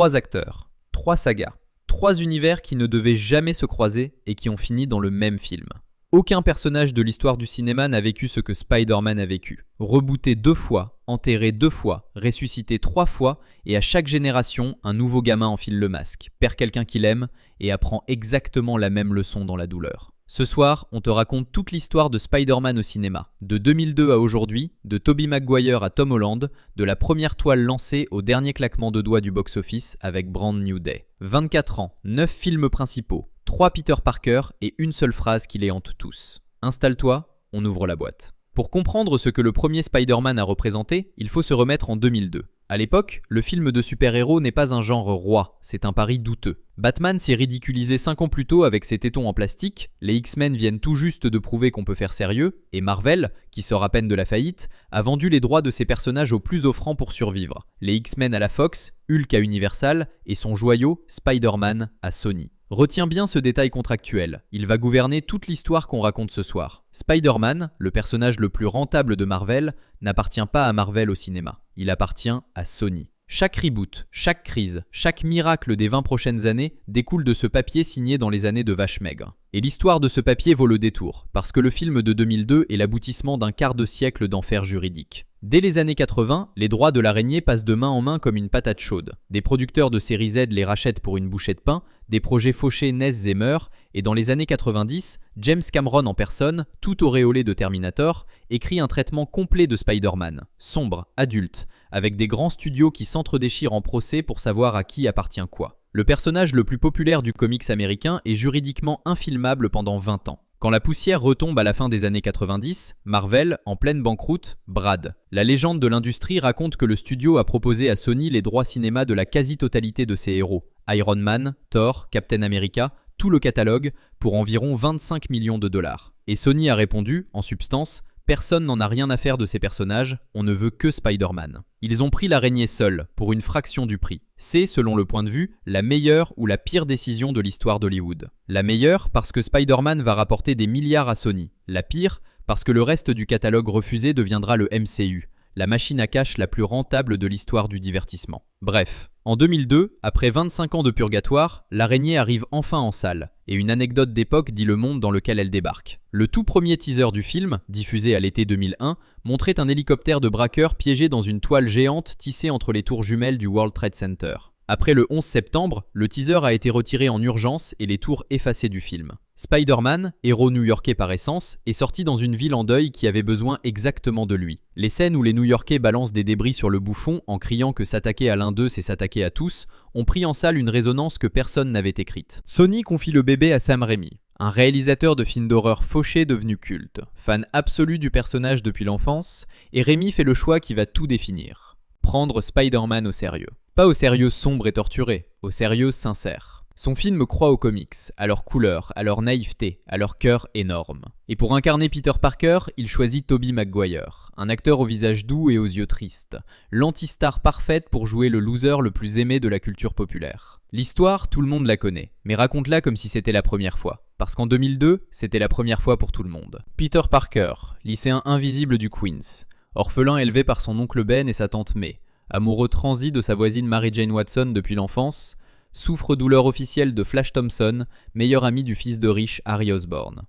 3 acteurs, 3 sagas, 3 univers qui ne devaient jamais se croiser et qui ont fini dans le même film. Aucun personnage de l'histoire du cinéma n'a vécu ce que Spider-Man a vécu. Rebooté 2 fois, enterré 2 fois, ressuscité 3 fois, et à chaque génération, un nouveau gamin enfile le masque, perd quelqu'un qu'il aime et apprend exactement la même leçon dans la douleur. Ce soir, on te raconte toute l'histoire de Spider-Man au cinéma, de 2002 à aujourd'hui, de Tobey Maguire à Tom Holland, de la première toile lancée au dernier claquement de doigts du box-office avec Brand New Day. 24 ans, 9 films principaux, 3 Peter Parker et une seule phrase qui les hante tous. Installe-toi, on ouvre la boîte. Pour comprendre ce que le premier Spider-Man a représenté, il faut se remettre en 2002. À l'époque, le film de super-héros n'est pas un genre roi, c'est un pari douteux. Batman s'est ridiculisé 5 ans plus tôt avec ses tétons en plastique, les X-Men viennent tout juste de prouver qu'on peut faire sérieux, et Marvel, qui sort à peine de la faillite, a vendu les droits de ses personnages aux plus offrants pour survivre. Les X-Men à la Fox, Hulk à Universal, et son joyau, Spider-Man, à Sony. Retiens bien ce détail contractuel, il va gouverner toute l'histoire qu'on raconte ce soir. Spider-Man, le personnage le plus rentable de Marvel, n'appartient pas à Marvel au cinéma, il appartient à Sony. Chaque reboot, chaque crise, chaque miracle des 20 prochaines années découle de ce papier signé dans les années de vache maigre. Et l'histoire de ce papier vaut le détour, parce que le film de 2002 est l'aboutissement d'un quart de siècle d'enfer juridique. Dès les années 80, les droits de l'araignée passent de main en main comme une patate chaude. Des producteurs de série Z les rachètent pour une bouchée de pain, des projets fauchés naissent et meurent, et dans les années 90, James Cameron en personne, tout auréolé de Terminator, écrit un traitement complet de Spider-Man, sombre, adulte, avec des grands studios qui s'entredéchirent en procès pour savoir à qui appartient quoi. Le personnage le plus populaire du comics américain est juridiquement infilmable pendant 20 ans. Quand la poussière retombe à la fin des années 90, Marvel, en pleine banqueroute, brade. La légende de l'industrie raconte que le studio a proposé à Sony les droits cinéma de la quasi-totalité de ses héros. Iron Man, Thor, Captain America, tout le catalogue, pour environ 25 millions de dollars. Et Sony a répondu, en substance, personne n'en a rien à faire de ces personnages, on ne veut que Spider-Man. Ils ont pris l'araignée seule, pour une fraction du prix. C'est, selon le point de vue, la meilleure ou la pire décision de l'histoire d'Hollywood. La meilleure parce que Spider-Man va rapporter des milliards à Sony. La pire parce que le reste du catalogue refusé deviendra le MCU, la machine à cash la plus rentable de l'histoire du divertissement. Bref, en 2002, après 25 ans de purgatoire, l'araignée arrive enfin en salle, et une anecdote d'époque dit le monde dans lequel elle débarque. Le tout premier teaser du film, diffusé à l'été 2001, montrait un hélicoptère de braqueurs piégé dans une toile géante tissée entre les tours jumelles du World Trade Center. Après le 11 septembre, le teaser a été retiré en urgence et les tours effacées du film. Spider-Man, héros new-yorkais par essence, est sorti dans une ville en deuil qui avait besoin exactement de lui. Les scènes où les New-Yorkais balancent des débris sur le bouffon en criant que s'attaquer à l'un d'eux c'est s'attaquer à tous, ont pris en salle une résonance que personne n'avait écrite. Sony confie le bébé à Sam Raimi, un réalisateur de films d'horreur fauchés devenu culte, fan absolu du personnage depuis l'enfance, et Raimi fait le choix qui va tout définir. Prendre Spider-Man au sérieux. Pas au sérieux sombre et torturé, au sérieux sincère. Son film croit aux comics, à leur couleur, à leur naïveté, à leur cœur énorme. Et pour incarner Peter Parker, il choisit Tobey Maguire, un acteur au visage doux et aux yeux tristes, l'anti-star parfaite pour jouer le loser le plus aimé de la culture populaire. L'histoire, tout le monde la connaît, mais raconte-la comme si c'était la première fois. Parce qu'en 2002, c'était la première fois pour tout le monde. Peter Parker, lycéen invisible du Queens, orphelin élevé par son oncle Ben et sa tante May, amoureux transi de sa voisine Mary Jane Watson depuis l'enfance, souffre-douleur officielle de Flash Thompson, meilleur ami du fils de riche Harry Osborn.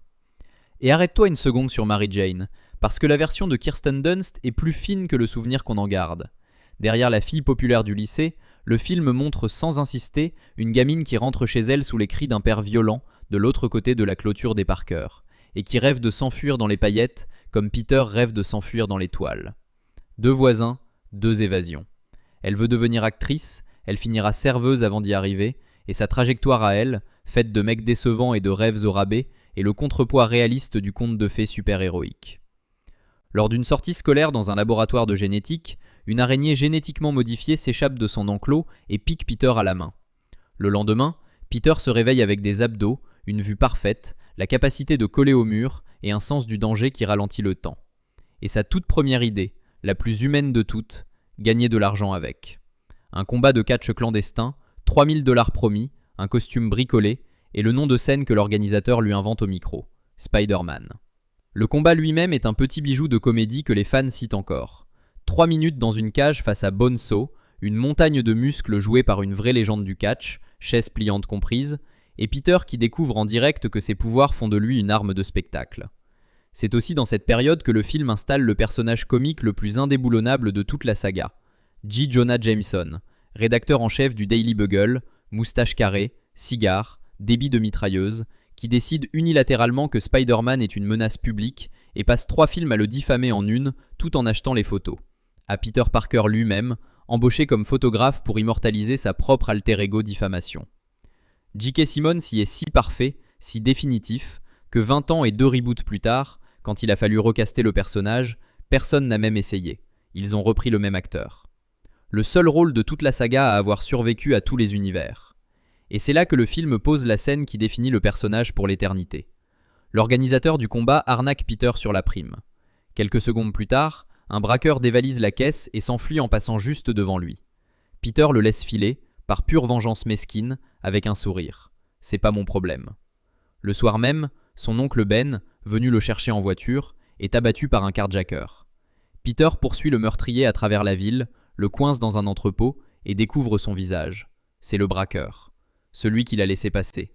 Et arrête-toi une seconde sur Mary Jane, parce que la version de Kirsten Dunst est plus fine que le souvenir qu'on en garde. Derrière la fille populaire du lycée, le film montre sans insister une gamine qui rentre chez elle sous les cris d'un père violent de l'autre côté de la clôture des Parker, et qui rêve de s'enfuir dans les paillettes comme Peter rêve de s'enfuir dans les toiles. 2 voisins, 2 évasions. Elle veut devenir actrice, elle finira serveuse avant d'y arriver, et sa trajectoire à elle, faite de mecs décevants et de rêves au rabais, est le contrepoids réaliste du conte de fées super-héroïque. Lors d'une sortie scolaire dans un laboratoire de génétique, une araignée génétiquement modifiée s'échappe de son enclos et pique Peter à la main. Le lendemain, Peter se réveille avec des abdos, une vue parfaite, la capacité de coller au mur et un sens du danger qui ralentit le temps. Et sa toute première idée, la plus humaine de toutes, gagner de l'argent avec. Un combat de catch clandestin, 3000 $ promis, un costume bricolé et le nom de scène que l'organisateur lui invente au micro, Spider-Man. Le combat lui-même est un petit bijou de comédie que les fans citent encore. 3 minutes dans une cage face à Bonesaw, une montagne de muscles jouée par une vraie légende du catch, chaise pliante comprise, et Peter qui découvre en direct que ses pouvoirs font de lui une arme de spectacle. C'est aussi dans cette période que le film installe le personnage comique le plus indéboulonnable de toute la saga, J. Jonah Jameson, rédacteur en chef du Daily Bugle, moustache carrée, cigare, débit de mitrailleuse, qui décide unilatéralement que Spider-Man est une menace publique et passe 3 films à le diffamer en une, tout en achetant les photos. À Peter Parker lui-même, embauché comme photographe pour immortaliser sa propre alter-ego diffamation. J.K. Simmons y est si parfait, si définitif, que 20 ans et 2 reboots plus tard, quand il a fallu recaster le personnage, personne n'a même essayé. Ils ont repris le même acteur. Le seul rôle de toute la saga à avoir survécu à tous les univers. Et c'est là que le film pose la scène qui définit le personnage pour l'éternité. L'organisateur du combat arnaque Peter sur la prime. Quelques secondes plus tard, un braqueur dévalise la caisse et s'enfuit en passant juste devant lui. Peter le laisse filer, par pure vengeance mesquine, avec un sourire. C'est pas mon problème. Le soir même, son oncle Ben, venu le chercher en voiture, est abattu par un carjacker. Peter poursuit le meurtrier à travers la ville, le coince dans un entrepôt et découvre son visage. C'est le braqueur. Celui qu'il a laissé passer.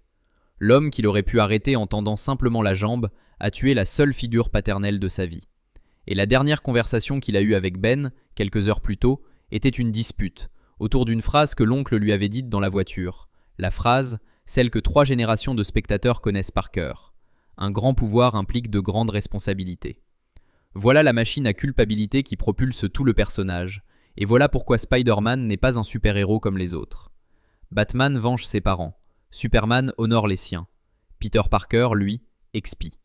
L'homme qu'il aurait pu arrêter en tendant simplement la jambe a tué la seule figure paternelle de sa vie. Et la dernière conversation qu'il a eue avec Ben, quelques heures plus tôt, était une dispute, autour d'une phrase que l'oncle lui avait dite dans la voiture. La phrase, celle que 3 générations de spectateurs connaissent par cœur. Un grand pouvoir implique de grandes responsabilités. Voilà la machine à culpabilité qui propulse tout le personnage, et voilà pourquoi Spider-Man n'est pas un super-héros comme les autres. Batman venge ses parents, Superman honore les siens. Peter Parker, lui, expie.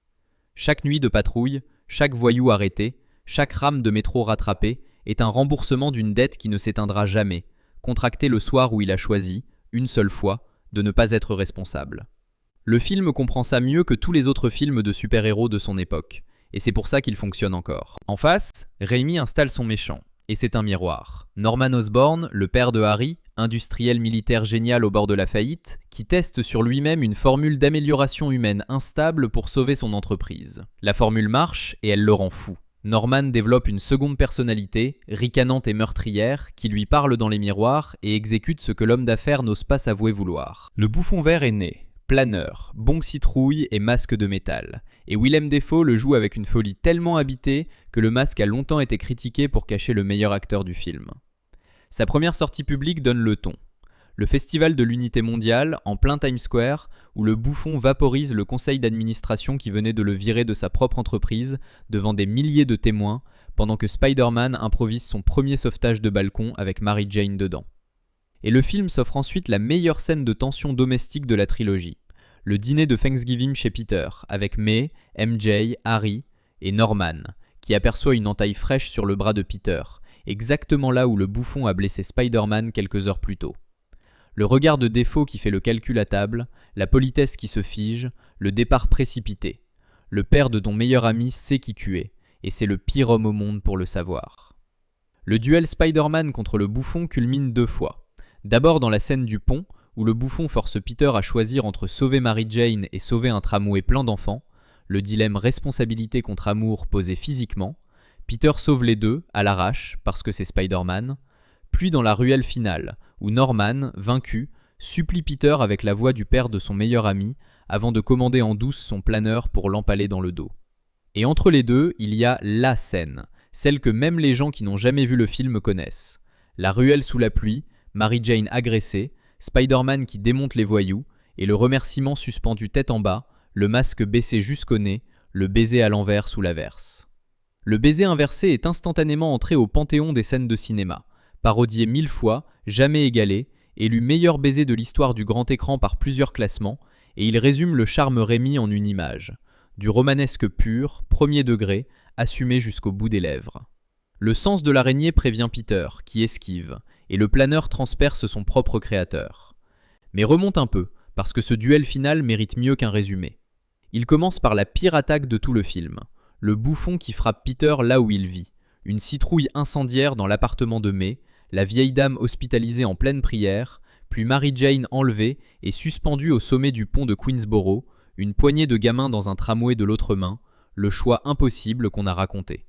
Chaque nuit de patrouille, chaque voyou arrêté, chaque rame de métro rattrapée est un remboursement d'une dette qui ne s'éteindra jamais, contractée le soir où il a choisi, une seule fois, de ne pas être responsable. Le film comprend ça mieux que tous les autres films de super-héros de son époque, et c'est pour ça qu'il fonctionne encore. En face, Raimi installe son méchant, et c'est un miroir. Norman Osborn, le père de Harry, industriel militaire génial au bord de la faillite, qui teste sur lui-même une formule d'amélioration humaine instable pour sauver son entreprise. La formule marche et elle le rend fou. Norman développe une seconde personnalité, ricanante et meurtrière, qui lui parle dans les miroirs et exécute ce que l'homme d'affaires n'ose pas s'avouer vouloir. Le bouffon vert est né, planeur, bon citrouille et masque de métal. Et Willem Dafoe le joue avec une folie tellement habitée que le masque a longtemps été critiqué pour cacher le meilleur acteur du film. Sa première sortie publique donne le ton. Le festival de l'unité mondiale, en plein Times Square, où le bouffon vaporise le conseil d'administration qui venait de le virer de sa propre entreprise devant des milliers de témoins, pendant que Spider-Man improvise son premier sauvetage de balcon avec Mary Jane dedans. Et le film s'offre ensuite la meilleure scène de tension domestique de la trilogie. Le dîner de Thanksgiving chez Peter, avec May, MJ, Harry et Norman, qui aperçoit une entaille fraîche sur le bras de Peter, exactement là où le bouffon a blessé Spider-Man quelques heures plus tôt. Le regard de Dafoe qui fait le calcul à table, la politesse qui se fige, le départ précipité. Le père de ton meilleur ami sait qui tu es, et c'est le pire homme au monde pour le savoir. Le duel Spider-Man contre le bouffon culmine 2 fois. D'abord dans la scène du pont, où le bouffon force Peter à choisir entre sauver Mary Jane et sauver un tramway plein d'enfants, le dilemme responsabilité contre amour posé physiquement. Peter sauve les deux, à l'arrache, parce que c'est Spider-Man. Puis dans la ruelle finale, où Norman, vaincu, supplie Peter avec la voix du père de son meilleur ami, avant de commander en douce son planeur pour l'empaler dans le dos. Et entre les deux, il y a la scène, celle que même les gens qui n'ont jamais vu le film connaissent. La ruelle sous la pluie, Mary Jane agressée, Spider-Man qui démonte les voyous, et le remerciement suspendu tête en bas, le masque baissé jusqu'au nez, le baiser à l'envers sous l'averse. Le baiser inversé est instantanément entré au panthéon des scènes de cinéma, parodié 1000 fois, jamais égalé, élu meilleur baiser de l'histoire du grand écran par plusieurs classements, et il résume le charme Raimi en une image. Du romanesque pur, premier degré, assumé jusqu'au bout des lèvres. Le sens de l'araignée prévient Peter, qui esquive, et le planeur transperce son propre créateur. Mais remonte un peu, parce que ce duel final mérite mieux qu'un résumé. Il commence par la pire attaque de tout le film, le bouffon qui frappe Peter là où il vit, une citrouille incendiaire dans l'appartement de May, la vieille dame hospitalisée en pleine prière, puis Mary Jane enlevée et suspendue au sommet du pont de Queensboro, une poignée de gamins dans un tramway de l'autre main, le choix impossible qu'on a raconté.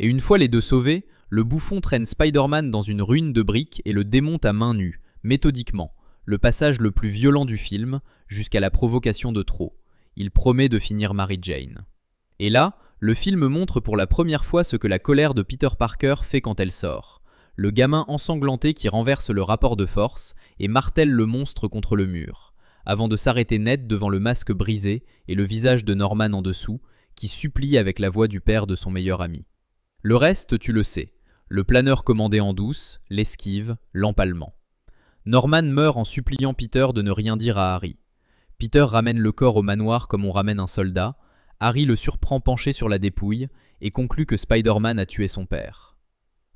Et une fois les deux sauvés, Le bouffon traîne Spider-Man dans une ruine de briques et le démonte à main nue, méthodiquement, le passage le plus violent du film, jusqu'à la provocation de trop. Il promet de finir Mary Jane. Et là, le film montre pour la première fois ce que la colère de Peter Parker fait quand elle sort. Le gamin ensanglanté qui renverse le rapport de force et martèle le monstre contre le mur, avant de s'arrêter net devant le masque brisé et le visage de Norman en dessous, qui supplie avec la voix du père de son meilleur ami. Le reste, tu le sais. Le planeur commandé en douce, l'esquive, l'empalement. Norman meurt en suppliant Peter de ne rien dire à Harry. Peter ramène le corps au manoir comme on ramène un soldat. Harry le surprend penché sur la dépouille et conclut que Spider-Man a tué son père.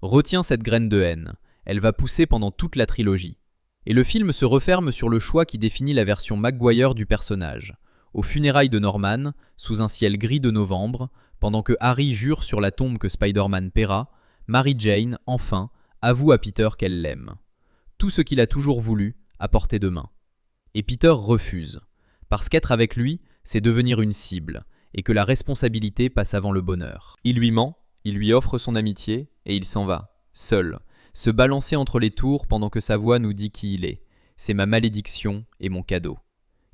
Retiens cette graine de haine. Elle va pousser pendant toute la trilogie. Et le film se referme sur le choix qui définit la version Maguire du personnage. Aux funérailles de Norman, sous un ciel gris de novembre, pendant que Harry jure sur la tombe que Spider-Man paiera, Mary Jane, enfin, avoue à Peter qu'elle l'aime. Tout ce qu'il a toujours voulu, à portée de main. Et Peter refuse, parce qu'être avec lui, c'est devenir une cible, et que la responsabilité passe avant le bonheur. Il lui ment, il lui offre son amitié, et il s'en va, seul, se balancer entre les tours pendant que sa voix nous dit qui il est. C'est ma malédiction et mon cadeau.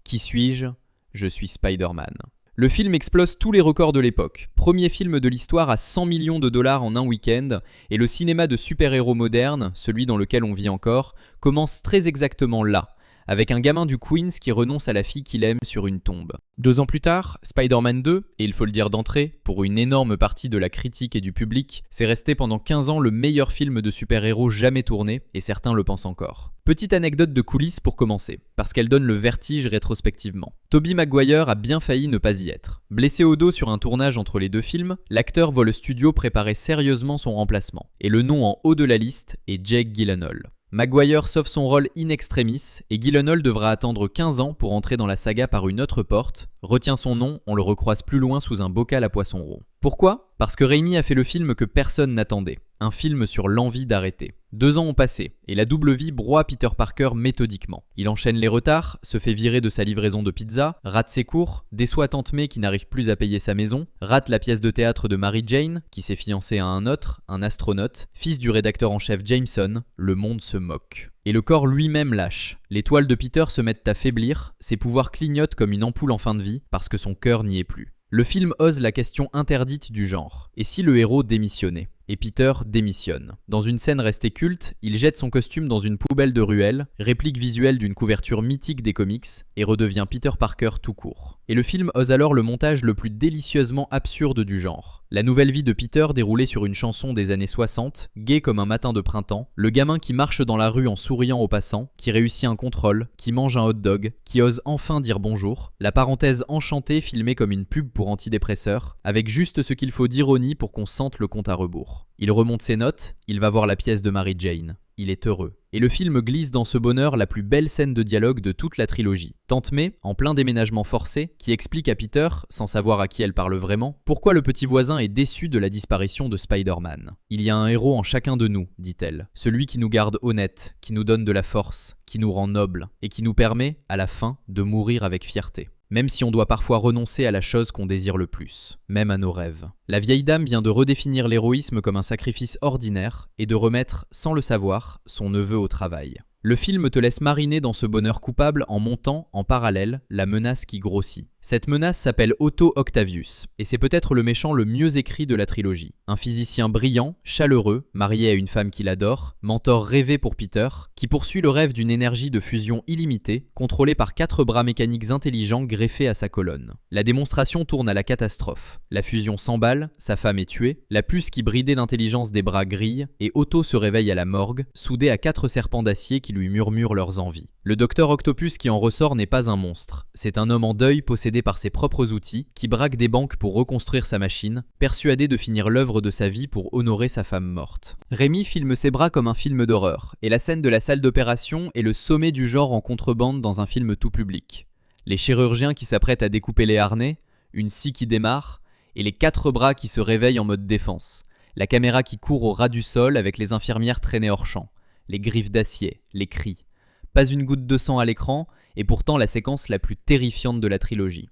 Qui suis-je ? Je suis Spider-Man. Le film explose tous les records de l'époque. Premier film de l'histoire à 100 millions de dollars en un week-end, et le cinéma de super-héros moderne, celui dans lequel on vit encore, commence très exactement là, avec un gamin du Queens qui renonce à la fille qu'il aime sur une tombe. 2 ans plus tard, Spider-Man 2, et il faut le dire d'entrée, pour une énorme partie de la critique et du public, c'est resté pendant 15 ans le meilleur film de super-héros jamais tourné, et certains le pensent encore. Petite anecdote de coulisses pour commencer, parce qu'elle donne le vertige rétrospectivement. Tobey Maguire a bien failli ne pas y être. Blessé au dos sur un tournage entre les 2 films, l'acteur voit le studio préparer sérieusement son remplacement. Et le nom en haut de la liste est Jake Gyllenhaal. Maguire sauve son rôle in extremis et Gyllenhaal devra attendre 15 ans pour entrer dans la saga par une autre porte. Retient son nom, on le recroise plus loin sous un bocal à poisson rond. Pourquoi ? Parce que Raimi a fait le film que personne n'attendait. Un film sur l'envie d'arrêter. 2 ans ont passé, et la double vie broie Peter Parker méthodiquement. Il enchaîne les retards, se fait virer de sa livraison de pizza, rate ses cours, déçoit Tante May qui n'arrive plus à payer sa maison, rate la pièce de théâtre de Mary Jane, qui s'est fiancée à un autre, un astronaute, fils du rédacteur en chef Jameson, le monde se moque. Et le corps lui-même lâche. Les toiles de Peter se mettent à faiblir, ses pouvoirs clignotent comme une ampoule en fin de vie, parce que son cœur n'y est plus. Le film ose la question interdite du genre. Et si le héros démissionnait ? Et Peter démissionne. Dans une scène restée culte, il jette son costume dans une poubelle de ruelle, réplique visuelle d'une couverture mythique des comics, et redevient Peter Parker tout court. Et le film ose alors le montage le plus délicieusement absurde du genre. La nouvelle vie de Peter déroulée sur une chanson des années 60, gai comme un matin de printemps, le gamin qui marche dans la rue en souriant aux passants, qui réussit un contrôle, qui mange un hot dog, qui ose enfin dire bonjour, la parenthèse enchantée filmée comme une pub pour antidépresseurs, avec juste ce qu'il faut d'ironie pour qu'on sente le compte à rebours. Il remonte ses notes, il va voir la pièce de Mary Jane. Il est heureux. Et le film glisse dans ce bonheur la plus belle scène de dialogue de toute la trilogie. Tante May, en plein déménagement forcé, qui explique à Peter, sans savoir à qui elle parle vraiment, pourquoi le petit voisin est déçu de la disparition de Spider-Man. Il y a un héros en chacun de nous, dit-elle. Celui qui nous garde honnêtes, qui nous donne de la force, qui nous rend nobles, et qui nous permet, à la fin, de mourir avec fierté. Même si on doit parfois renoncer à la chose qu'on désire le plus, même à nos rêves. La vieille dame vient de redéfinir l'héroïsme comme un sacrifice ordinaire et de remettre, sans le savoir, son neveu au travail. Le film te laisse mariner dans ce bonheur coupable en montant, en parallèle, la menace qui grossit. Cette menace s'appelle Otto Octavius, et c'est peut-être le méchant le mieux écrit de la trilogie. Un physicien brillant, chaleureux, marié à une femme qu'il adore, mentor rêvé pour Peter, qui poursuit le rêve d'une énergie de fusion illimitée, contrôlée par 4 bras mécaniques intelligents greffés à sa colonne. La démonstration tourne à la catastrophe. La fusion s'emballe, sa femme est tuée, la puce qui bridait l'intelligence des bras grille, et Otto se réveille à la morgue, soudé à 4 serpents d'acier qui lui murmurent leurs envies. Le docteur Octopus qui en ressort n'est pas un monstre, c'est un homme en deuil possédé par ses propres outils, qui braque des banques pour reconstruire sa machine, persuadé de finir l'œuvre de sa vie pour honorer sa femme morte. Raimi filme ses bras comme un film d'horreur, et la scène de la salle d'opération est le sommet du genre en contrebande dans un film tout public. Les chirurgiens qui s'apprêtent à découper les harnais, une scie qui démarre, et les 4 bras qui se réveillent en mode défense, la caméra qui court au ras du sol avec les infirmières traînées hors champ, les griffes d'acier, les cris. Pas une goutte de sang à l'écran, et pourtant la séquence la plus terrifiante de la trilogie.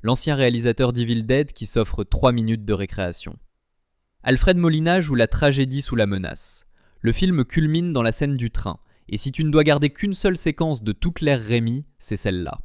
L'ancien réalisateur d'Evil Dead qui s'offre 3 minutes de récréation. Alfred Molina joue la tragédie sous la menace. Le film culmine dans la scène du train, et si tu ne dois garder qu'une seule séquence de tout Claire Rémy, c'est celle-là.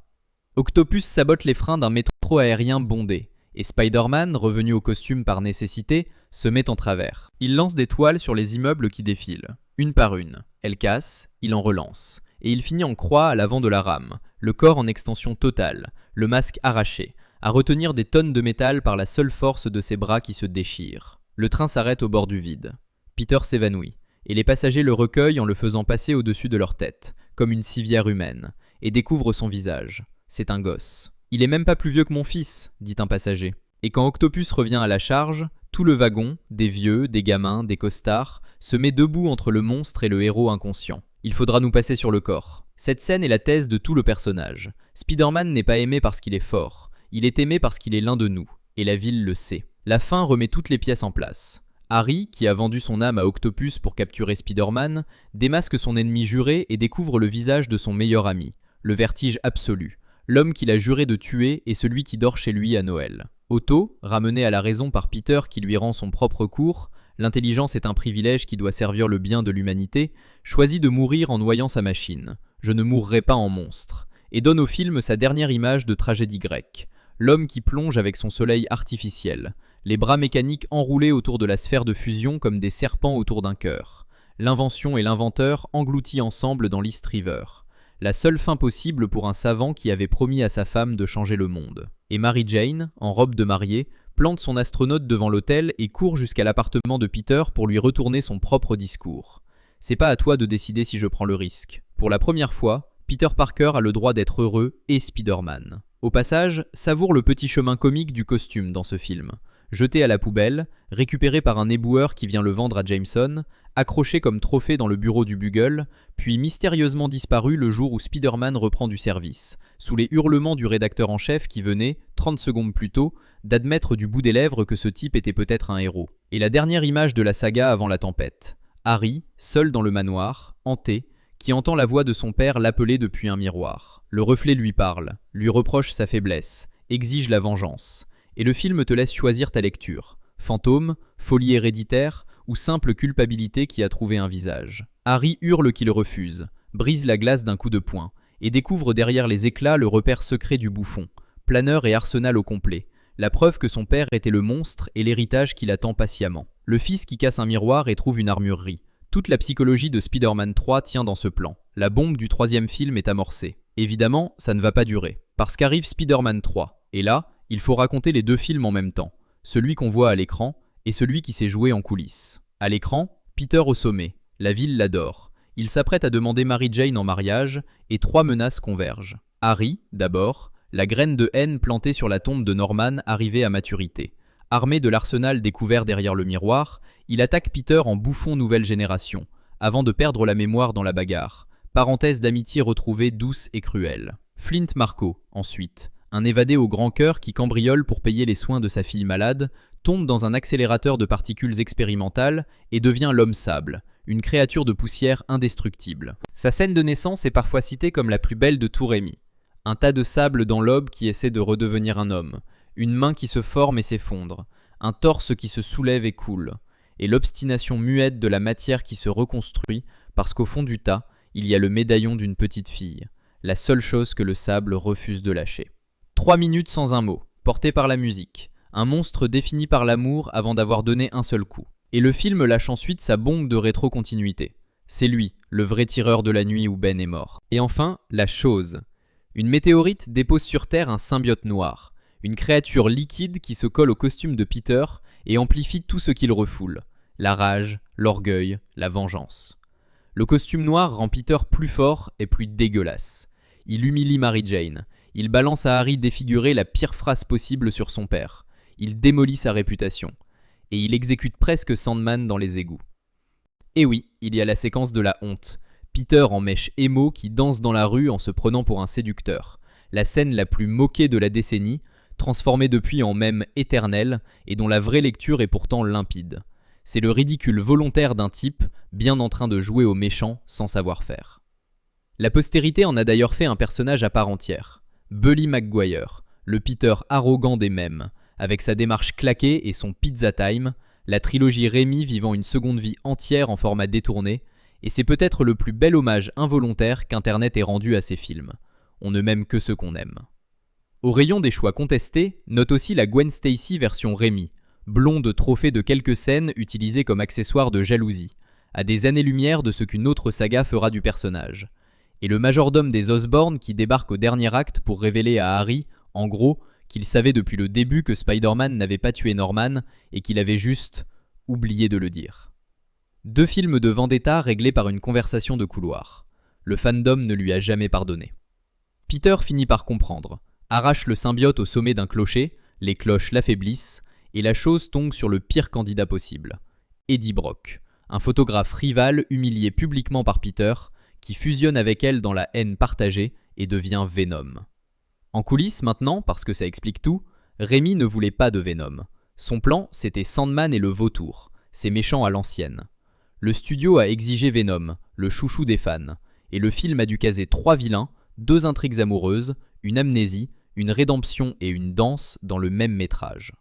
Octopus sabote les freins d'un métro aérien bondé, et Spider-Man, revenu au costume par nécessité, se met en travers. Il lance des toiles sur les immeubles qui défilent, une par une. Elles cassent, il en relance. Et il finit en croix à l'avant de la rame, le corps en extension totale, le masque arraché, à retenir des tonnes de métal par la seule force de ses bras qui se déchirent. Le train s'arrête au bord du vide. Peter s'évanouit, et les passagers le recueillent en le faisant passer au-dessus de leur tête, comme une civière humaine, et découvrent son visage. C'est un gosse. « Il est même pas plus vieux que mon fils », dit un passager. Et quand Octopus revient à la charge, tout le wagon, des vieux, des gamins, des costards, se met debout entre le monstre et le héros inconscient. Il faudra nous passer sur le corps. Cette scène est la thèse de tout le personnage. Spider-Man n'est pas aimé parce qu'il est fort. Il est aimé parce qu'il est l'un de nous. Et la ville le sait. La fin remet toutes les pièces en place. Harry, qui a vendu son âme à Octopus pour capturer Spider-Man, démasque son ennemi juré et découvre le visage de son meilleur ami. Le vertige absolu. L'homme qu'il a juré de tuer est celui qui dort chez lui à Noël. Otto, ramené à la raison par Peter qui lui rend son propre cours, l'intelligence est un privilège qui doit servir le bien de l'humanité, choisit de mourir en noyant sa machine. Je ne mourrai pas en monstre. Et donne au film sa dernière image de tragédie grecque. L'homme qui plonge avec son soleil artificiel. Les bras mécaniques enroulés autour de la sphère de fusion comme des serpents autour d'un cœur. L'invention et l'inventeur engloutis ensemble dans l'East River. La seule fin possible pour un savant qui avait promis à sa femme de changer le monde. Et Mary Jane, en robe de mariée, plante son astronaute devant l'hôtel et court jusqu'à l'appartement de Peter pour lui retourner son propre discours. C'est pas à toi de décider si je prends le risque. Pour la première fois, Peter Parker a le droit d'être heureux et Spider-Man. Au passage, savoure le petit chemin comique du costume dans ce film. Jeté à la poubelle, récupéré par un éboueur qui vient le vendre à Jameson, accroché comme trophée dans le bureau du Bugle, puis mystérieusement disparu le jour où Spider-Man reprend du service, sous les hurlements du rédacteur en chef qui venait, 30 secondes plus tôt, d'admettre du bout des lèvres que ce type était peut-être un héros. Et la dernière image de la saga avant la tempête. Harry, seul dans le manoir, hanté, qui entend la voix de son père l'appeler depuis un miroir. Le reflet lui parle, lui reproche sa faiblesse, exige la vengeance. Et le film te laisse choisir ta lecture. Fantôme, folie héréditaire ou simple culpabilité qui a trouvé un visage. Harry hurle qu'il refuse, brise la glace d'un coup de poing, et découvre derrière les éclats le repère secret du bouffon, planeur et arsenal au complet, la preuve que son père était le monstre et l'héritage qu'il attend patiemment. Le fils qui casse un miroir et trouve une armurerie. Toute la psychologie de Spider-Man 3 tient dans ce plan. La bombe du troisième film est amorcée. Évidemment, ça ne va pas durer, parce qu'arrive Spider-Man 3, et là, il faut raconter les deux films en même temps, celui qu'on voit à l'écran et celui qui s'est joué en coulisses. À l'écran, Peter au sommet, la ville l'adore. Il s'apprête à demander Mary Jane en mariage et 3 menaces convergent. Harry, d'abord, la graine de haine plantée sur la tombe de Norman arrivée à maturité. Armé de l'arsenal découvert derrière le miroir, il attaque Peter en bouffon nouvelle génération, avant de perdre la mémoire dans la bagarre. Parenthèse d'amitié retrouvée douce et cruelle. Flint Marko, ensuite. Un évadé au grand cœur qui cambriole pour payer les soins de sa fille malade, tombe dans un accélérateur de particules expérimentales et devient l'homme sable, une créature de poussière indestructible. Sa scène de naissance est parfois citée comme la plus belle de tout Rémy. Un tas de sable dans l'aube qui essaie de redevenir un homme, une main qui se forme et s'effondre, un torse qui se soulève et coule, et l'obstination muette de la matière qui se reconstruit parce qu'au fond du tas, il y a le médaillon d'une petite fille, la seule chose que le sable refuse de lâcher. 3 minutes sans un mot, porté par la musique. Un monstre défini par l'amour avant d'avoir donné un seul coup. Et le film lâche ensuite sa bombe de rétro-continuité. C'est lui, le vrai tireur de la nuit où Ben est mort. Et enfin, la chose. Une météorite dépose sur Terre un symbiote noir. Une créature liquide qui se colle au costume de Peter et amplifie tout ce qu'il refoule. La rage, l'orgueil, la vengeance. Le costume noir rend Peter plus fort et plus dégueulasse. Il humilie Mary Jane. Il balance à Harry défiguré la pire phrase possible sur son père. Il démolit sa réputation. Et il exécute presque Sandman dans les égouts. Et oui, il y a la séquence de la honte. Peter en mèche émo qui danse dans la rue en se prenant pour un séducteur. La scène la plus moquée de la décennie, transformée depuis en mème éternel et dont la vraie lecture est pourtant limpide. C'est le ridicule volontaire d'un type bien en train de jouer au méchant sans savoir faire. La postérité en a d'ailleurs fait un personnage à part entière. Bully Maguire, le Peter arrogant des mèmes, avec sa démarche claquée et son pizza time, la trilogie Raimi vivant une seconde vie entière en format détourné, et c'est peut-être le plus bel hommage involontaire qu'Internet ait rendu à ces films. On ne m'aime que ceux qu'on aime. Au rayon des choix contestés, note aussi la Gwen Stacy version Raimi, blonde trophée de quelques scènes utilisées comme accessoire de jalousie, à des années-lumière de ce qu'une autre saga fera du personnage. Et le majordome des Osborn qui débarque au dernier acte pour révéler à Harry, en gros, qu'il savait depuis le début que Spider-Man n'avait pas tué Norman et qu'il avait juste oublié de le dire. 2 films de vendetta réglés par une conversation de couloir. Le fandom ne lui a jamais pardonné. Peter finit par comprendre, arrache le symbiote au sommet d'un clocher, les cloches l'affaiblissent, et la chose tombe sur le pire candidat possible, Eddie Brock, un photographe rival humilié publiquement par Peter, qui fusionne avec elle dans la haine partagée et devient Venom. En coulisses maintenant, parce que ça explique tout, Raimi ne voulait pas de Venom. Son plan, c'était Sandman et le vautour, ces méchants à l'ancienne. Le studio a exigé Venom, le chouchou des fans, et le film a dû caser 3 vilains, 2 intrigues amoureuses, une amnésie, une rédemption et une danse dans le même métrage.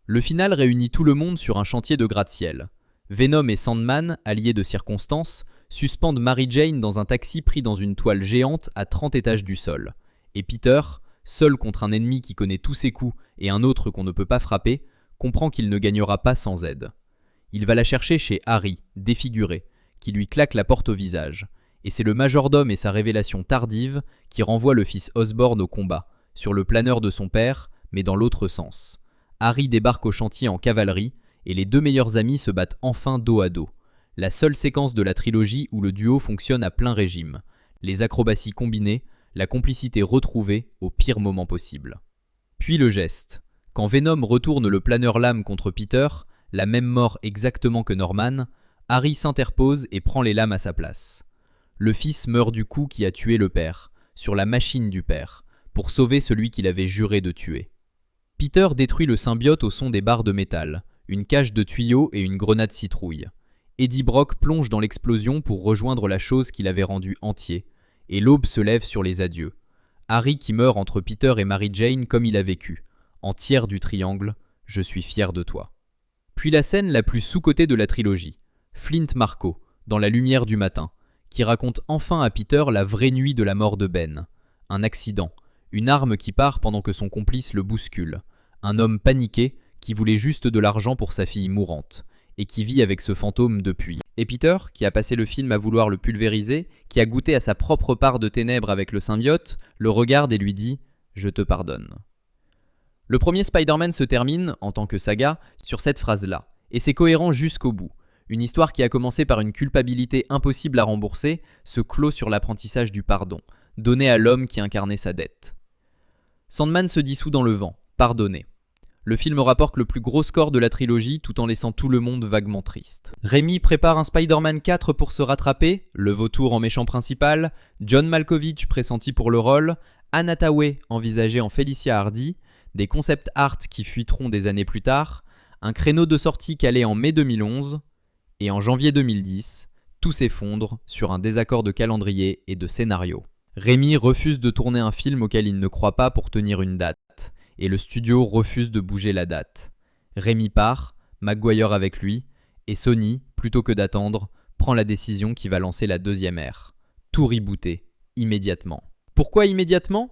Le final réunit tout le monde sur un chantier de gratte-ciel. Venom et Sandman, alliés de circonstance, suspendent Mary Jane dans un taxi pris dans une toile géante à 30 étages du sol. Et Peter, seul contre un ennemi qui connaît tous ses coups et un autre qu'on ne peut pas frapper, comprend qu'il ne gagnera pas sans aide. Il va la chercher chez Harry, défiguré, qui lui claque la porte au visage. Et c'est le majordome et sa révélation tardive qui renvoient le fils Osborn au combat, sur le planeur de son père, mais dans l'autre sens. Harry débarque au chantier en cavalerie, et les 2 meilleurs amis se battent enfin dos à dos. La seule séquence de la trilogie où le duo fonctionne à plein régime. Les acrobaties combinées, la complicité retrouvée au pire moment possible. Puis le geste. Quand Venom retourne le planeur lame contre Peter, la même mort exactement que Norman, Harry s'interpose et prend les lames à sa place. Le fils meurt du coup qui a tué le père, sur la machine du père, pour sauver celui qu'il avait juré de tuer. Peter détruit le symbiote au son des barres de métal, une cage de tuyaux et une grenade citrouille. Eddie Brock plonge dans l'explosion pour rejoindre la chose qui l'avait rendu entier, et l'aube se lève sur les adieux. Harry qui meurt entre Peter et Mary Jane comme il a vécu, en tiers du triangle, je suis fier de toi. Puis la scène la plus sous-cotée de la trilogie, Flint Marco, dans la lumière du matin, qui raconte enfin à Peter la vraie nuit de la mort de Ben. Un accident, une arme qui part pendant que son complice le bouscule, un homme paniqué qui voulait juste de l'argent pour sa fille mourante, et qui vit avec ce fantôme depuis. Et Peter, qui a passé le film à vouloir le pulvériser, qui a goûté à sa propre part de ténèbres avec le symbiote, le regarde et lui dit « Je te pardonne ». Le premier Spider-Man se termine, en tant que saga, sur cette phrase-là, et c'est cohérent jusqu'au bout. Une histoire qui a commencé par une culpabilité impossible à rembourser se clôt sur l'apprentissage du pardon, donné à l'homme qui incarnait sa dette. Sandman se dissout dans le vent, pardonné. Le film rapporte le plus gros score de la trilogie tout en laissant tout le monde vaguement triste. Raimi prépare un Spider-Man 4 pour se rattraper, le vautour en méchant principal, John Malkovich pressenti pour le rôle, Anne Hathaway envisagée en Felicia Hardy, des concept art qui fuiteront des années plus tard, un créneau de sortie calé en mai 2011, et en janvier 2010, tout s'effondre sur un désaccord de calendrier et de scénario. Raimi refuse de tourner un film auquel il ne croit pas pour tenir une date, et le studio refuse de bouger la date. Raimi part, Maguire avec lui, et Sony, plutôt que d'attendre, prend la décision qui va lancer la deuxième ère. Tout rebooter, immédiatement. Pourquoi immédiatement ?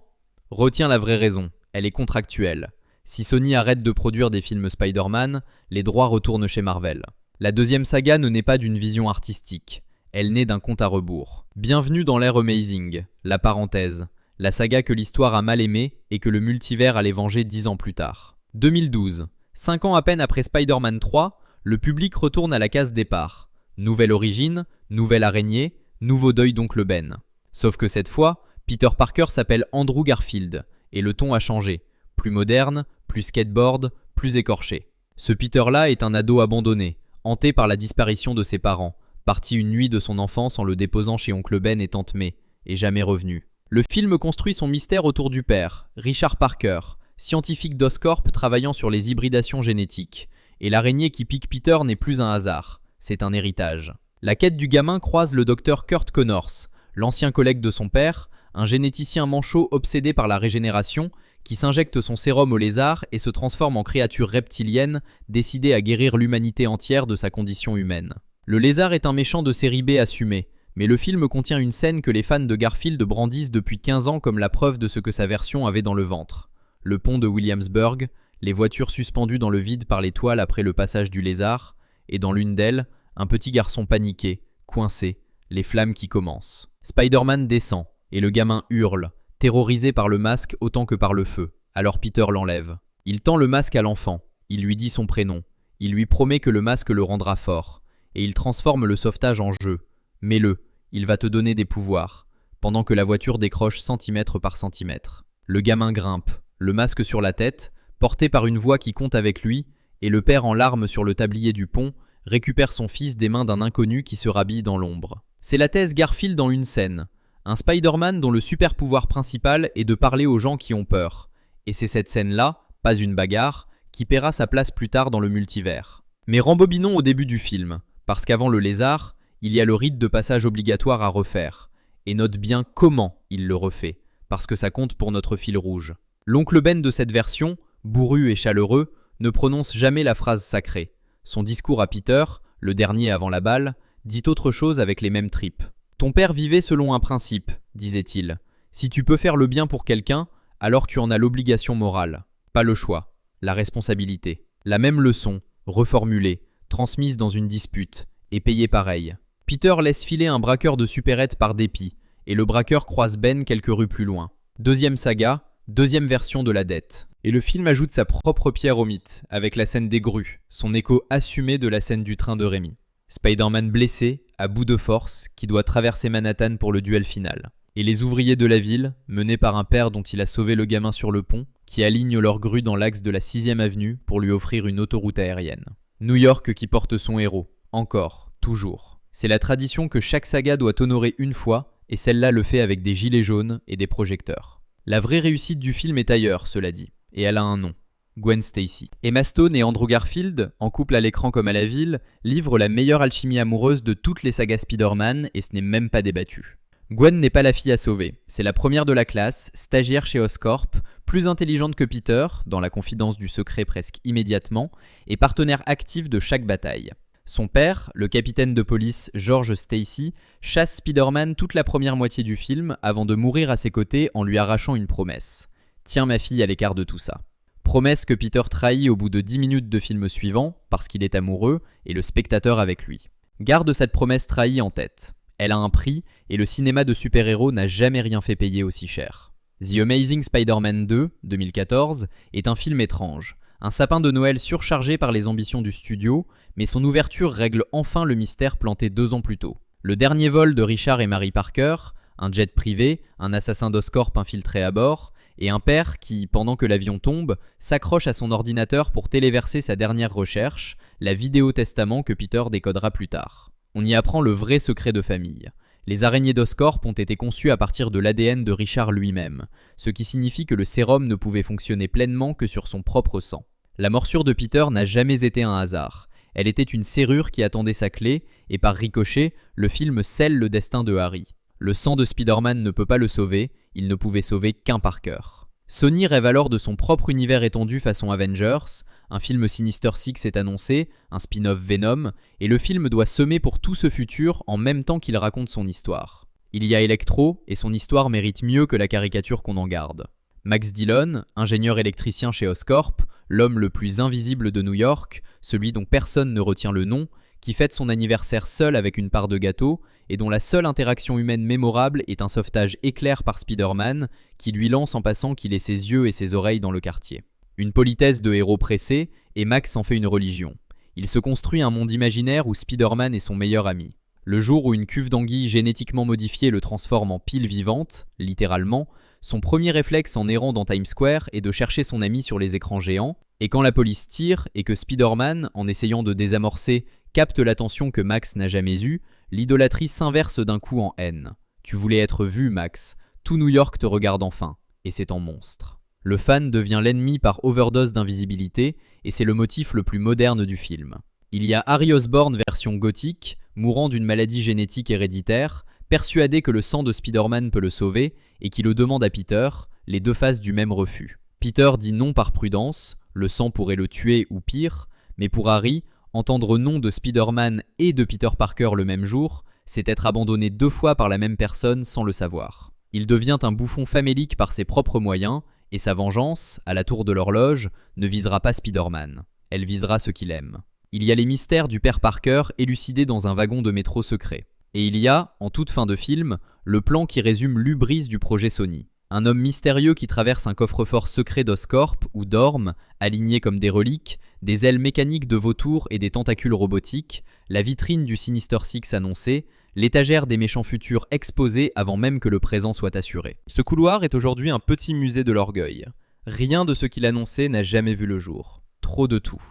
Retiens la vraie raison, elle est contractuelle. Si Sony arrête de produire des films Spider-Man, les droits retournent chez Marvel. La deuxième saga ne naît pas d'une vision artistique, elle naît d'un compte à rebours. Bienvenue dans l'ère Amazing, la parenthèse, la saga que l'histoire a mal aimée et que le multivers allait venger 10 ans plus tard. 2012, 5 ans à peine après Spider-Man 3, le public retourne à la case départ. Nouvelle origine, nouvelle araignée, nouveau deuil d'oncle Ben. Sauf que cette fois, Peter Parker s'appelle Andrew Garfield, et le ton a changé. Plus moderne, plus skateboard, plus écorché. Ce Peter-là est un ado abandonné, hanté par la disparition de ses parents, parti une nuit de son enfance en le déposant chez oncle Ben et tante May, et jamais revenu. Le film construit son mystère autour du père, Richard Parker, scientifique d'Oscorp travaillant sur les hybridations génétiques. Et l'araignée qui pique Peter n'est plus un hasard, c'est un héritage. La quête du gamin croise le docteur Kurt Connors, l'ancien collègue de son père, un généticien manchot obsédé par la régénération, qui s'injecte son sérum au lézard et se transforme en créature reptilienne décidée à guérir l'humanité entière de sa condition humaine. Le lézard est un méchant de série B assumé, mais le film contient une scène que les fans de Garfield brandissent depuis 15 ans comme la preuve de ce que sa version avait dans le ventre. Le pont de Williamsburg, les voitures suspendues dans le vide par les toiles après le passage du lézard, et dans l'une d'elles, un petit garçon paniqué, coincé, les flammes qui commencent. Spider-Man descend, et le gamin hurle, terrorisé par le masque autant que par le feu. Alors Peter l'enlève. Il tend le masque à l'enfant, il lui dit son prénom, il lui promet que le masque le rendra fort, et il transforme le sauvetage en jeu. Mets-le, il va te donner des pouvoirs, pendant que la voiture décroche centimètre par centimètre. Le gamin grimpe, le masque sur la tête, porté par une voix qui compte avec lui, et le père en larmes sur le tablier du pont récupère son fils des mains d'un inconnu qui se rhabille dans l'ombre. C'est la thèse Garfield dans une scène. Un Spider-Man dont le super pouvoir principal est de parler aux gens qui ont peur. Et c'est cette scène-là, pas une bagarre, qui paiera sa place plus tard dans le multivers. Mais rembobinons au début du film, parce qu'avant le lézard, il y a le rite de passage obligatoire à refaire. Et note bien comment il le refait, parce que ça compte pour notre fil rouge. L'oncle Ben de cette version, bourru et chaleureux, ne prononce jamais la phrase sacrée. Son discours à Peter, le dernier avant la balle, dit autre chose avec les mêmes tripes. « Ton père vivait selon un principe, disait-il. Si tu peux faire le bien pour quelqu'un, alors tu en as l'obligation morale. Pas le choix, la responsabilité. La même leçon, reformulée, transmise dans une dispute, et payée pareil. Peter laisse filer un braqueur de supérette par dépit, et le braqueur croise Ben quelques rues plus loin. Deuxième saga, deuxième version de la dette. Et le film ajoute sa propre pierre au mythe, avec la scène des grues, son écho assumé de la scène du train de Rémi. Spider-Man blessé, à bout de force, qui doit traverser Manhattan pour le duel final. Et les ouvriers de la ville, menés par un père dont il a sauvé le gamin sur le pont, qui alignent leurs grues dans l'axe de la 6e avenue pour lui offrir une autoroute aérienne. New York qui porte son héros, encore, toujours. C'est la tradition que chaque saga doit honorer une fois, et celle-là le fait avec des gilets jaunes et des projecteurs. La vraie réussite du film est ailleurs, cela dit, et elle a un nom. Gwen Stacy. Emma Stone et Andrew Garfield, en couple à l'écran comme à la ville, livrent la meilleure alchimie amoureuse de toutes les sagas Spider-Man et ce n'est même pas débattu. Gwen n'est pas la fille à sauver, c'est la première de la classe, stagiaire chez Oscorp, plus intelligente que Peter, dans la confidence du secret presque immédiatement, et partenaire actif de chaque bataille. Son père, le capitaine de police George Stacy, chasse Spider-Man toute la première moitié du film avant de mourir à ses côtés en lui arrachant une promesse. Tiens ma fille à l'écart de tout ça. Promesse que Peter trahit au bout de 10 minutes de film suivant, parce qu'il est amoureux, et le spectateur avec lui. Garde cette promesse trahie en tête. Elle a un prix, et le cinéma de super-héros n'a jamais rien fait payer aussi cher. The Amazing Spider-Man 2, 2014, est un film étrange. Un sapin de Noël surchargé par les ambitions du studio, mais son ouverture règle enfin le mystère planté 2 ans plus tôt. Le dernier vol de Richard et Mary Parker, un jet privé, un assassin d'Oscorp infiltré à bord, et un père qui, pendant que l'avion tombe, s'accroche à son ordinateur pour téléverser sa dernière recherche, la vidéo testament que Peter décodera plus tard. On y apprend le vrai secret de famille. Les araignées d'Oscorp ont été conçues à partir de l'ADN de Richard lui-même, ce qui signifie que le sérum ne pouvait fonctionner pleinement que sur son propre sang. La morsure de Peter n'a jamais été un hasard. Elle était une serrure qui attendait sa clé, et par ricochet, le film scelle le destin de Harry. Le sang de Spider-Man ne peut pas le sauver, il ne pouvait sauver qu'un Parker. Sony rêve alors de son propre univers étendu façon Avengers, un film Sinister Six est annoncé, un spin-off Venom, et le film doit semer pour tout ce futur en même temps qu'il raconte son histoire. Il y a Electro, et son histoire mérite mieux que la caricature qu'on en garde. Max Dillon, ingénieur électricien chez Oscorp, l'homme le plus invisible de New York, celui dont personne ne retient le nom, qui fête son anniversaire seul avec une part de gâteau, et dont la seule interaction humaine mémorable est un sauvetage éclair par Spider-Man, qui lui lance en passant qu'il ait ses yeux et ses oreilles dans le quartier. Une politesse de héros pressé, et Max en fait une religion. Il se construit un monde imaginaire où Spider-Man est son meilleur ami. Le jour où une cuve d'anguille génétiquement modifiée le transforme en pile vivante, littéralement, son premier réflexe en errant dans Times Square est de chercher son ami sur les écrans géants, et quand la police tire et que Spider-Man, en essayant de désamorcer, capte l'attention que Max n'a jamais eue, l'idolâtrie s'inverse d'un coup en haine. Tu voulais être vu, Max. Tout New York te regarde enfin. Et c'est en monstre. Le fan devient l'ennemi par overdose d'invisibilité, et c'est le motif le plus moderne du film. Il y a Harry Osborn version gothique, mourant d'une maladie génétique héréditaire, persuadé que le sang de Spider-Man peut le sauver, et qui le demande à Peter, les deux faces du même refus. Peter dit non par prudence, le sang pourrait le tuer ou pire, mais pour Harry, entendre non de Spider-Man et de Peter Parker le même jour, c'est être abandonné 2 fois par la même personne sans le savoir. Il devient un bouffon famélique par ses propres moyens, et sa vengeance, à la tour de l'horloge, ne visera pas Spider-Man. Elle visera ceux qu'il aime. Il y a les mystères du père Parker élucidés dans un wagon de métro secret. Et il y a, en toute fin de film, le plan qui résume l'hubris du projet Sony. Un homme mystérieux qui traverse un coffre-fort secret d'Oscorp où dorment, alignés comme des reliques, des ailes mécaniques de vautours et des tentacules robotiques, la vitrine du Sinister Six annoncée, l'étagère des méchants futurs exposée avant même que le présent soit assuré. Ce couloir est aujourd'hui un petit musée de l'orgueil. Rien de ce qu'il annonçait n'a jamais vu le jour. Trop de tout.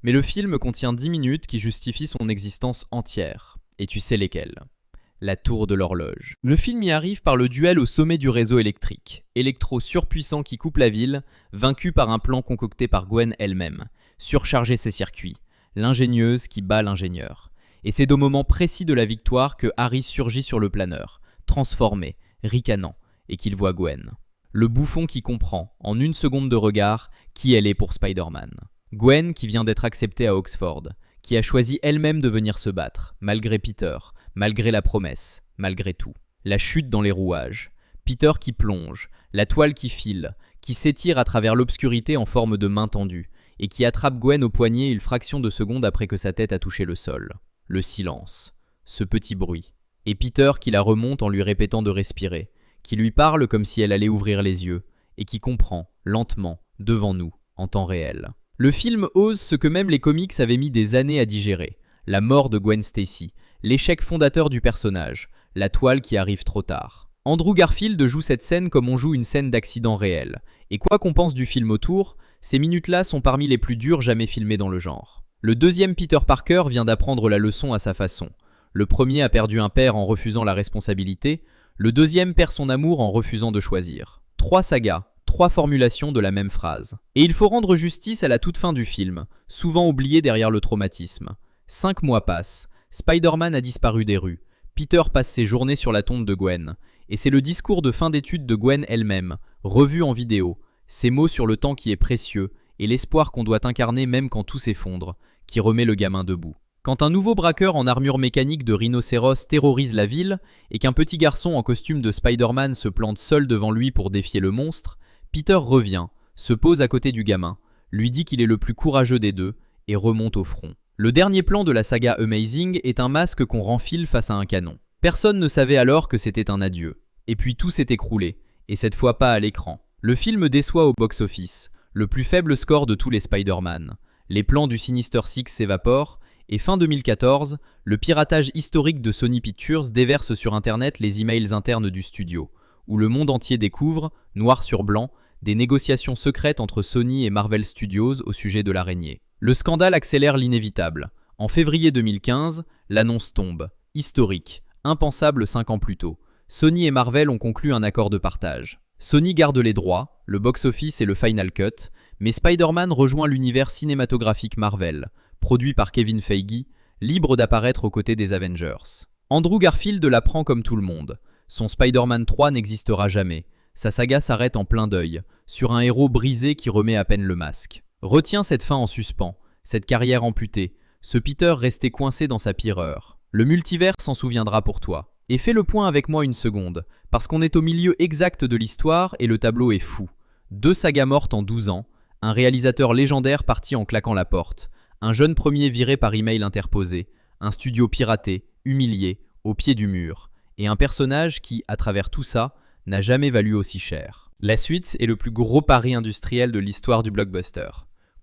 Mais le film contient 10 minutes qui justifient son existence entière. Et tu sais lesquelles. La tour de l'horloge. Le film y arrive par le duel au sommet du réseau électrique. Électro surpuissant qui coupe la ville, vaincu par un plan concocté par Gwen elle-même. Surcharger ses circuits. L'ingénieuse qui bat l'ingénieur. Et c'est au moment précis de la victoire que Harry surgit sur le planeur, transformé, ricanant, et qu'il voit Gwen. Le bouffon qui comprend, en 1 seconde de regard, qui elle est pour Spider-Man. Gwen qui vient d'être acceptée à Oxford, qui a choisi elle-même de venir se battre, malgré Peter, malgré la promesse, malgré tout. La chute dans les rouages. Peter qui plonge, la toile qui file, qui s'étire à travers l'obscurité en forme de main tendue, et qui attrape Gwen au poignet une fraction de seconde après que sa tête a touché le sol. Le silence, ce petit bruit. Et Peter qui la remonte en lui répétant de respirer, qui lui parle comme si elle allait ouvrir les yeux, et qui comprend, lentement, devant nous, en temps réel. Le film ose ce que même les comics avaient mis des années à digérer. La mort de Gwen Stacy, l'échec fondateur du personnage, la toile qui arrive trop tard. Andrew Garfield joue cette scène comme on joue une scène d'accident réel. Et quoi qu'on pense du film autour, ces minutes-là sont parmi les plus dures jamais filmées dans le genre. Le deuxième Peter Parker vient d'apprendre la leçon à sa façon. Le premier a perdu un père en refusant la responsabilité, le deuxième perd son amour en refusant de choisir. 3 sagas, 3 formulations de la même phrase. Et il faut rendre justice à la toute fin du film, souvent oublié derrière le traumatisme. 5 mois passent, Spider-Man a disparu des rues, Peter passe ses journées sur la tombe de Gwen, et c'est le discours de fin d'études de Gwen elle-même, revu en vidéo, ces mots sur le temps qui est précieux, et l'espoir qu'on doit incarner même quand tout s'effondre, qui remet le gamin debout. Quand un nouveau braqueur en armure mécanique de rhinocéros terrorise la ville, et qu'un petit garçon en costume de Spider-Man se plante seul devant lui pour défier le monstre, Peter revient, se pose à côté du gamin, lui dit qu'il est le plus courageux des deux, et remonte au front. Le dernier plan de la saga Amazing est un masque qu'on renfile face à un canon. Personne ne savait alors que c'était un adieu. Et puis tout s'est écroulé, et cette fois pas à l'écran. Le film déçoit au box-office, le plus faible score de tous les Spider-Man. Les plans du Sinister Six s'évaporent, et fin 2014, le piratage historique de Sony Pictures déverse sur Internet les emails internes du studio, où le monde entier découvre, noir sur blanc, des négociations secrètes entre Sony et Marvel Studios au sujet de l'araignée. Le scandale accélère l'inévitable. En février 2015, l'annonce tombe. Historique, impensable 5 ans plus tôt. Sony et Marvel ont conclu un accord de partage. Sony garde les droits, le box-office et le Final Cut, mais Spider-Man rejoint l'univers cinématographique Marvel, produit par Kevin Feige, libre d'apparaître aux côtés des Avengers. Andrew Garfield l'apprend comme tout le monde. Son Spider-Man 3 n'existera jamais. Sa saga s'arrête en plein deuil, sur un héros brisé qui remet à peine le masque. Retiens cette fin en suspens, cette carrière amputée, ce Peter resté coincé dans sa pire heure. Le multivers s'en souviendra pour toi. Et fais le point avec moi une seconde, parce qu'on est au milieu exact de l'histoire et le tableau est fou. 2 sagas mortes en 12 ans, un réalisateur légendaire parti en claquant la porte, un jeune premier viré par email interposé, un studio piraté, humilié, au pied du mur, et un personnage qui, à travers tout ça, n'a jamais valu aussi cher. La suite est le plus gros pari industriel de l'histoire du blockbuster.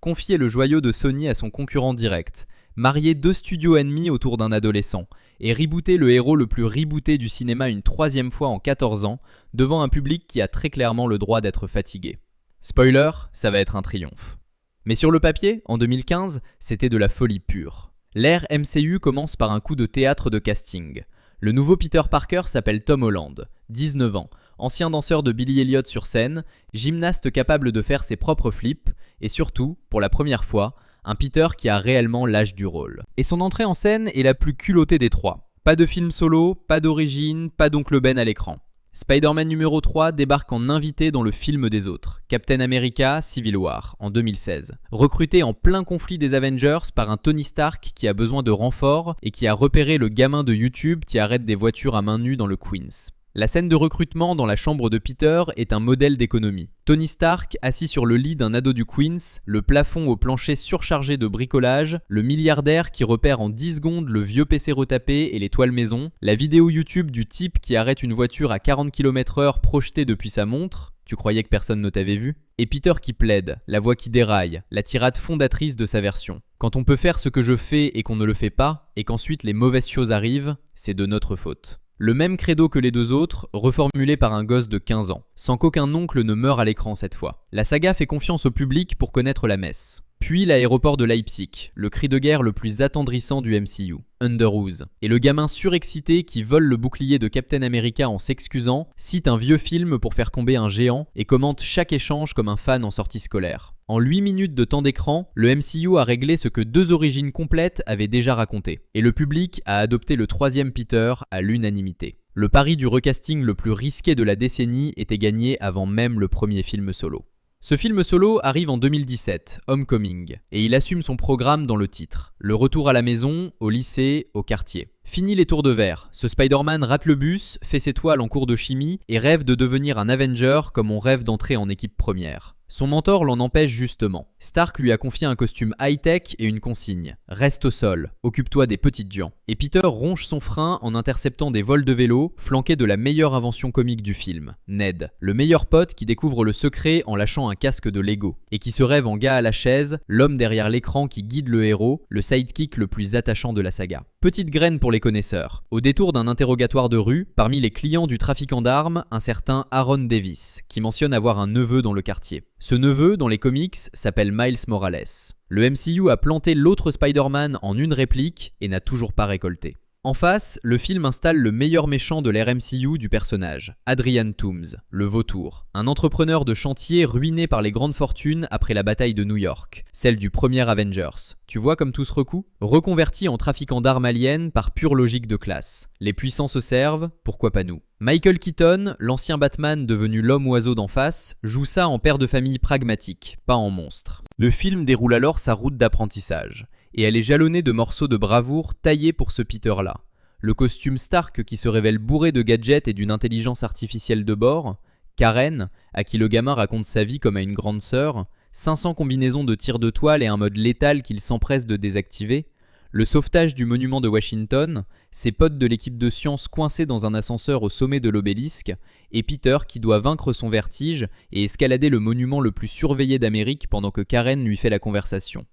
Confier le joyau de Sony à son concurrent direct, marier 2 studios ennemis autour d'un adolescent, et rebooter le héros le plus rebooté du cinéma une 3e fois en 14 ans, devant un public qui a très clairement le droit d'être fatigué. Spoiler, ça va être un triomphe. Mais sur le papier, en 2015, c'était de la folie pure. L'ère MCU commence par un coup de théâtre de casting. Le nouveau Peter Parker s'appelle Tom Holland, 19 ans, ancien danseur de Billy Elliot sur scène, gymnaste capable de faire ses propres flips, et surtout, pour la première fois, un Peter qui a réellement l'âge du rôle. Et son entrée en scène est la plus culottée des 3. Pas de film solo, pas d'origine, pas d'Oncle Ben à l'écran. Spider-Man numéro 3 débarque en invité dans le film des autres, Captain America Civil War, en 2016. Recruté en plein conflit des Avengers par un Tony Stark qui a besoin de renforts et qui a repéré le gamin de YouTube qui arrête des voitures à main nue dans le Queens. La scène de recrutement dans la chambre de Peter est un modèle d'économie. Tony Stark, assis sur le lit d'un ado du Queens, le plafond au plancher surchargé de bricolage, le milliardaire qui repère en 10 secondes le vieux PC retapé et les toiles maison, la vidéo YouTube du type qui arrête une voiture à 40 km/h projetée depuis sa montre, tu croyais que personne ne t'avait vu? Et Peter qui plaide, la voix qui déraille, la tirade fondatrice de sa version. Quand on peut faire ce que je fais et qu'on ne le fait pas, et qu'ensuite les mauvaises choses arrivent, c'est de notre faute. Le même credo que les deux autres, reformulé par un gosse de 15 ans, sans qu'aucun oncle ne meure à l'écran cette fois. La saga fait confiance au public pour connaître la messe. Puis l'aéroport de Leipzig, le cri de guerre le plus attendrissant du MCU, Under Oath. Et le gamin surexcité qui vole le bouclier de Captain America en s'excusant, cite un vieux film pour faire tomber un géant et commente chaque échange comme un fan en sortie scolaire. En 8 minutes de temps d'écran, le MCU a réglé ce que 2 origines complètes avaient déjà raconté. Et le public a adopté le 3e Peter à l'unanimité. Le pari du recasting le plus risqué de la décennie était gagné avant même le premier film solo. Ce film solo arrive en 2017, Homecoming, et il assume son programme dans le titre. Le retour à la maison, au lycée, au quartier. Fini les tours de verre, ce Spider-Man rate le bus, fait ses toiles en cours de chimie et rêve de devenir un Avenger comme on rêve d'entrer en équipe première. Son mentor l'en empêche justement. Stark lui a confié un costume high-tech et une consigne. Reste au sol, occupe-toi des petites gens. Et Peter ronge son frein en interceptant des vols de vélo, flanqués de la meilleure invention comique du film, Ned. Le meilleur pote qui découvre le secret en lâchant un casque de Lego. Et qui se rêve en gars à la chaise, l'homme derrière l'écran qui guide le héros, le sidekick le plus attachant de la saga. Petite graine pour les connaisseurs. Au détour d'un interrogatoire de rue, parmi les clients du trafiquant d'armes, un certain Aaron Davis, qui mentionne avoir un neveu dans le quartier. Ce neveu, dans les comics, s'appelle Miles Morales. Le MCU a planté l'autre Spider-Man en une réplique et n'a toujours pas récolté. En face, le film installe le meilleur méchant de l'ère MCU du personnage, Adrian Toomes, le vautour. Un entrepreneur de chantier ruiné par les grandes fortunes après la bataille de New York, celle du premier Avengers. Tu vois comme tout se recoue? Reconverti en trafiquant d'armes aliens par pure logique de classe. Les puissants se servent, pourquoi pas nous? Michael Keaton, l'ancien Batman devenu l'homme-oiseau d'en face, joue ça en père de famille pragmatique, pas en monstre. Le film déroule alors sa route d'apprentissage, et elle est jalonnée de morceaux de bravoure taillés pour ce Peter-là. Le costume Stark qui se révèle bourré de gadgets et d'une intelligence artificielle de bord, Karen, à qui le gamin raconte sa vie comme à une grande sœur, 500 combinaisons de tirs de toile et un mode létal qu'il s'empresse de désactiver, le sauvetage du monument de Washington, ses potes de l'équipe de science coincés dans un ascenseur au sommet de l'obélisque, et Peter qui doit vaincre son vertige et escalader le monument le plus surveillé d'Amérique pendant que Karen lui fait la conversation.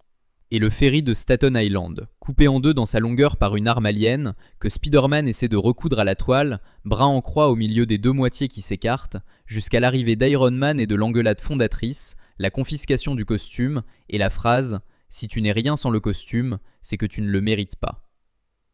Et le ferry de Staten Island, coupé en deux dans sa longueur par une arme alien, que Spider-Man essaie de recoudre à la toile, bras en croix au milieu des deux moitiés qui s'écartent, jusqu'à l'arrivée d'Iron Man et de l'engueulade fondatrice, la confiscation du costume et la phrase « Si tu n'es rien sans le costume, c'est que tu ne le mérites pas ».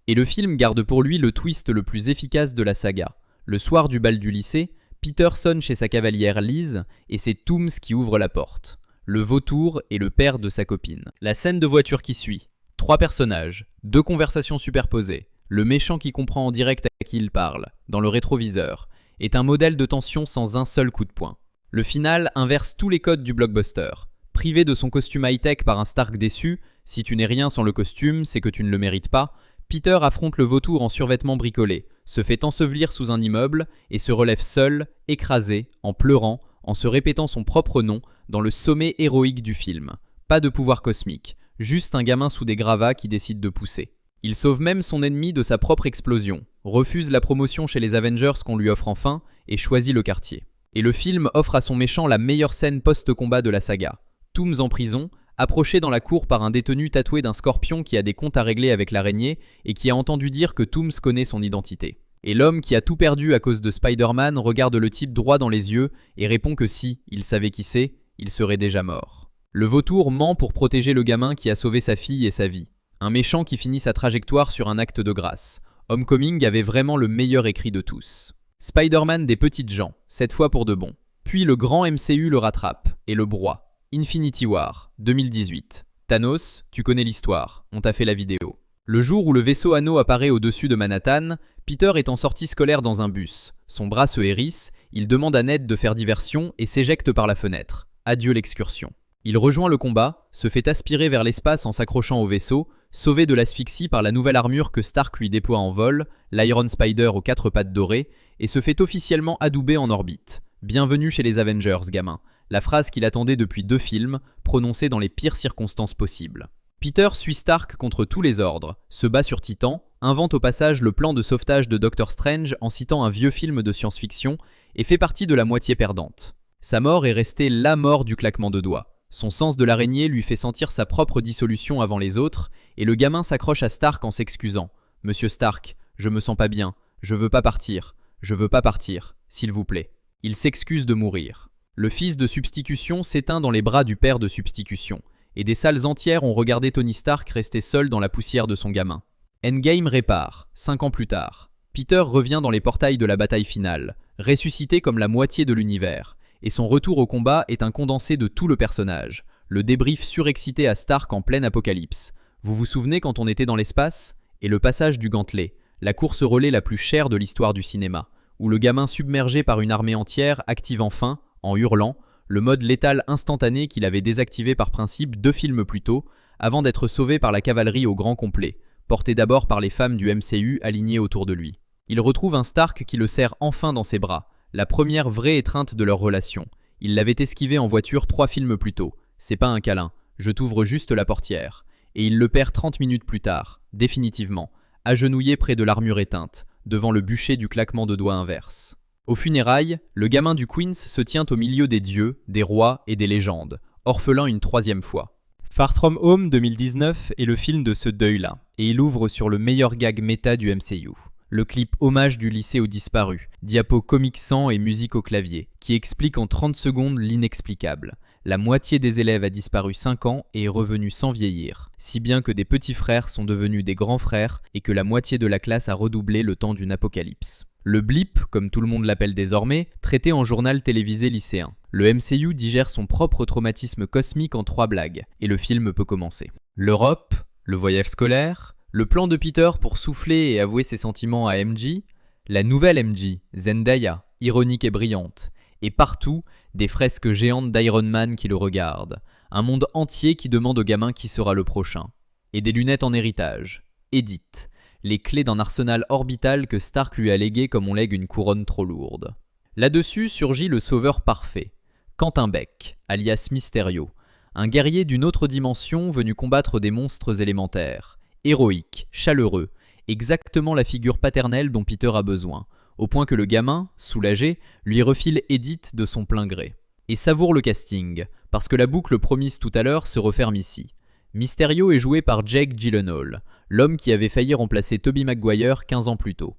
Et le film garde pour lui le twist le plus efficace de la saga. Le soir du bal du lycée, Peter sonne chez sa cavalière Liz et c'est Toomes qui ouvre la porte. Le vautour est le père de sa copine. La scène de voiture qui suit. 3 personnages, 2 conversations superposées, le méchant qui comprend en direct à qui il parle, dans le rétroviseur, est un modèle de tension sans un seul coup de poing. Le final inverse tous les codes du blockbuster. Privé de son costume high-tech par un Stark déçu, si tu n'es rien sans le costume, c'est que tu ne le mérites pas, Peter affronte le vautour en survêtement bricolé, se fait ensevelir sous un immeuble et se relève seul, écrasé, en pleurant, en se répétant son propre nom dans le sommet héroïque du film. Pas de pouvoir cosmique, juste un gamin sous des gravats qui décide de pousser. Il sauve même son ennemi de sa propre explosion, refuse la promotion chez les Avengers qu'on lui offre enfin et choisit le quartier. Et le film offre à son méchant la meilleure scène post-combat de la saga. Toomes en prison, approché dans la cour par un détenu tatoué d'un scorpion qui a des comptes à régler avec l'araignée et qui a entendu dire que Toomes connaît son identité. Et l'homme qui a tout perdu à cause de Spider-Man regarde le type droit dans les yeux et répond que si il savait qui c'est, il serait déjà mort. Le vautour ment pour protéger le gamin qui a sauvé sa fille et sa vie. Un méchant qui finit sa trajectoire sur un acte de grâce. Homecoming avait vraiment le meilleur écrit de tous. Spider-Man des petites gens, cette fois pour de bon. Puis le grand MCU le rattrape et le broie. Infinity War, 2018. Thanos, tu connais l'histoire, on t'a fait la vidéo. Le jour où le vaisseau Anneau apparaît au-dessus de Manhattan, Peter est en sortie scolaire dans un bus. Son bras se hérisse, il demande à Ned de faire diversion et s'éjecte par la fenêtre. Adieu l'excursion. Il rejoint le combat, se fait aspirer vers l'espace en s'accrochant au vaisseau, sauvé de l'asphyxie par la nouvelle armure que Stark lui déploie en vol, l'Iron Spider aux 4 pattes dorées, et se fait officiellement adouber en orbite. Bienvenue chez les Avengers, gamin. La phrase qu'il attendait depuis 2 films, prononcée dans les pires circonstances possibles. Peter suit Stark contre tous les ordres, se bat sur Titan, invente au passage le plan de sauvetage de Doctor Strange en citant un vieux film de science-fiction et fait partie de la moitié perdante. Sa mort est restée la mort du claquement de doigts. Son sens de l'araignée lui fait sentir sa propre dissolution avant les autres, et le gamin s'accroche à Stark en s'excusant. « Monsieur Stark, je me sens pas bien, je veux pas partir, s'il vous plaît. » Il s'excuse de mourir. Le fils de substitution s'éteint dans les bras du père de substitution, et des salles entières ont regardé Tony Stark rester seul dans la poussière de son gamin. Endgame répare, 5 ans plus tard. Peter revient dans les portails de la bataille finale, ressuscité comme la moitié de l'univers, et son retour au combat est un condensé de tout le personnage, le débrief surexcité à Stark en pleine apocalypse. Vous vous souvenez quand on était dans l'espace ? Et le passage du gantelet, la course relais la plus chère de l'histoire du cinéma, où le gamin submergé par une armée entière active enfin, en hurlant, le mode létal instantané qu'il avait désactivé par principe 2 films plus tôt, avant d'être sauvé par la cavalerie au grand complet, porté d'abord par les femmes du MCU alignées autour de lui. Il retrouve un Stark qui le serre enfin dans ses bras, la première vraie étreinte de leur relation. Il l'avait esquivé en voiture 3 films plus tôt. C'est pas un câlin, je t'ouvre juste la portière. Et il le perd 30 minutes plus tard, définitivement, agenouillé près de l'armure éteinte, devant le bûcher du claquement de doigts inverse. Aux funérailles, le gamin du Queens se tient au milieu des dieux, des rois et des légendes, orphelin une 3e fois. Far From Home 2019 est le film de ce deuil-là, et il ouvre sur le meilleur gag méta du MCU. Le clip hommage du lycée aux disparus, diapo comic sans et musique au clavier, qui explique en 30 secondes l'inexplicable. La moitié des élèves a disparu 5 ans et est revenue sans vieillir, si bien que des petits frères sont devenus des grands frères et que la moitié de la classe a redoublé le temps d'une apocalypse. Le blip, comme tout le monde l'appelle désormais, traité en journal télévisé lycéen. Le MCU digère son propre traumatisme cosmique en 3 blagues, et le film peut commencer. L'Europe, le voyage scolaire, le plan de Peter pour souffler et avouer ses sentiments à MJ, la nouvelle MJ, Zendaya, ironique et brillante, et partout, des fresques géantes d'Iron Man qui le regardent, un monde entier qui demande au gamin qui sera le prochain. Et des lunettes en héritage. Edith, les clés d'un arsenal orbital que Stark lui a légué comme on lègue une couronne trop lourde. Là-dessus surgit le sauveur parfait, Quentin Beck, alias Mysterio, un guerrier d'une autre dimension venu combattre des monstres élémentaires, héroïque, chaleureux, exactement la figure paternelle dont Peter a besoin, au point que le gamin, soulagé, lui refile Edith de son plein gré. Et savoure le casting, parce que la boucle promise tout à l'heure se referme ici. Mysterio est joué par Jake Gyllenhaal, l'homme qui avait failli remplacer Tobey Maguire 15 ans plus tôt.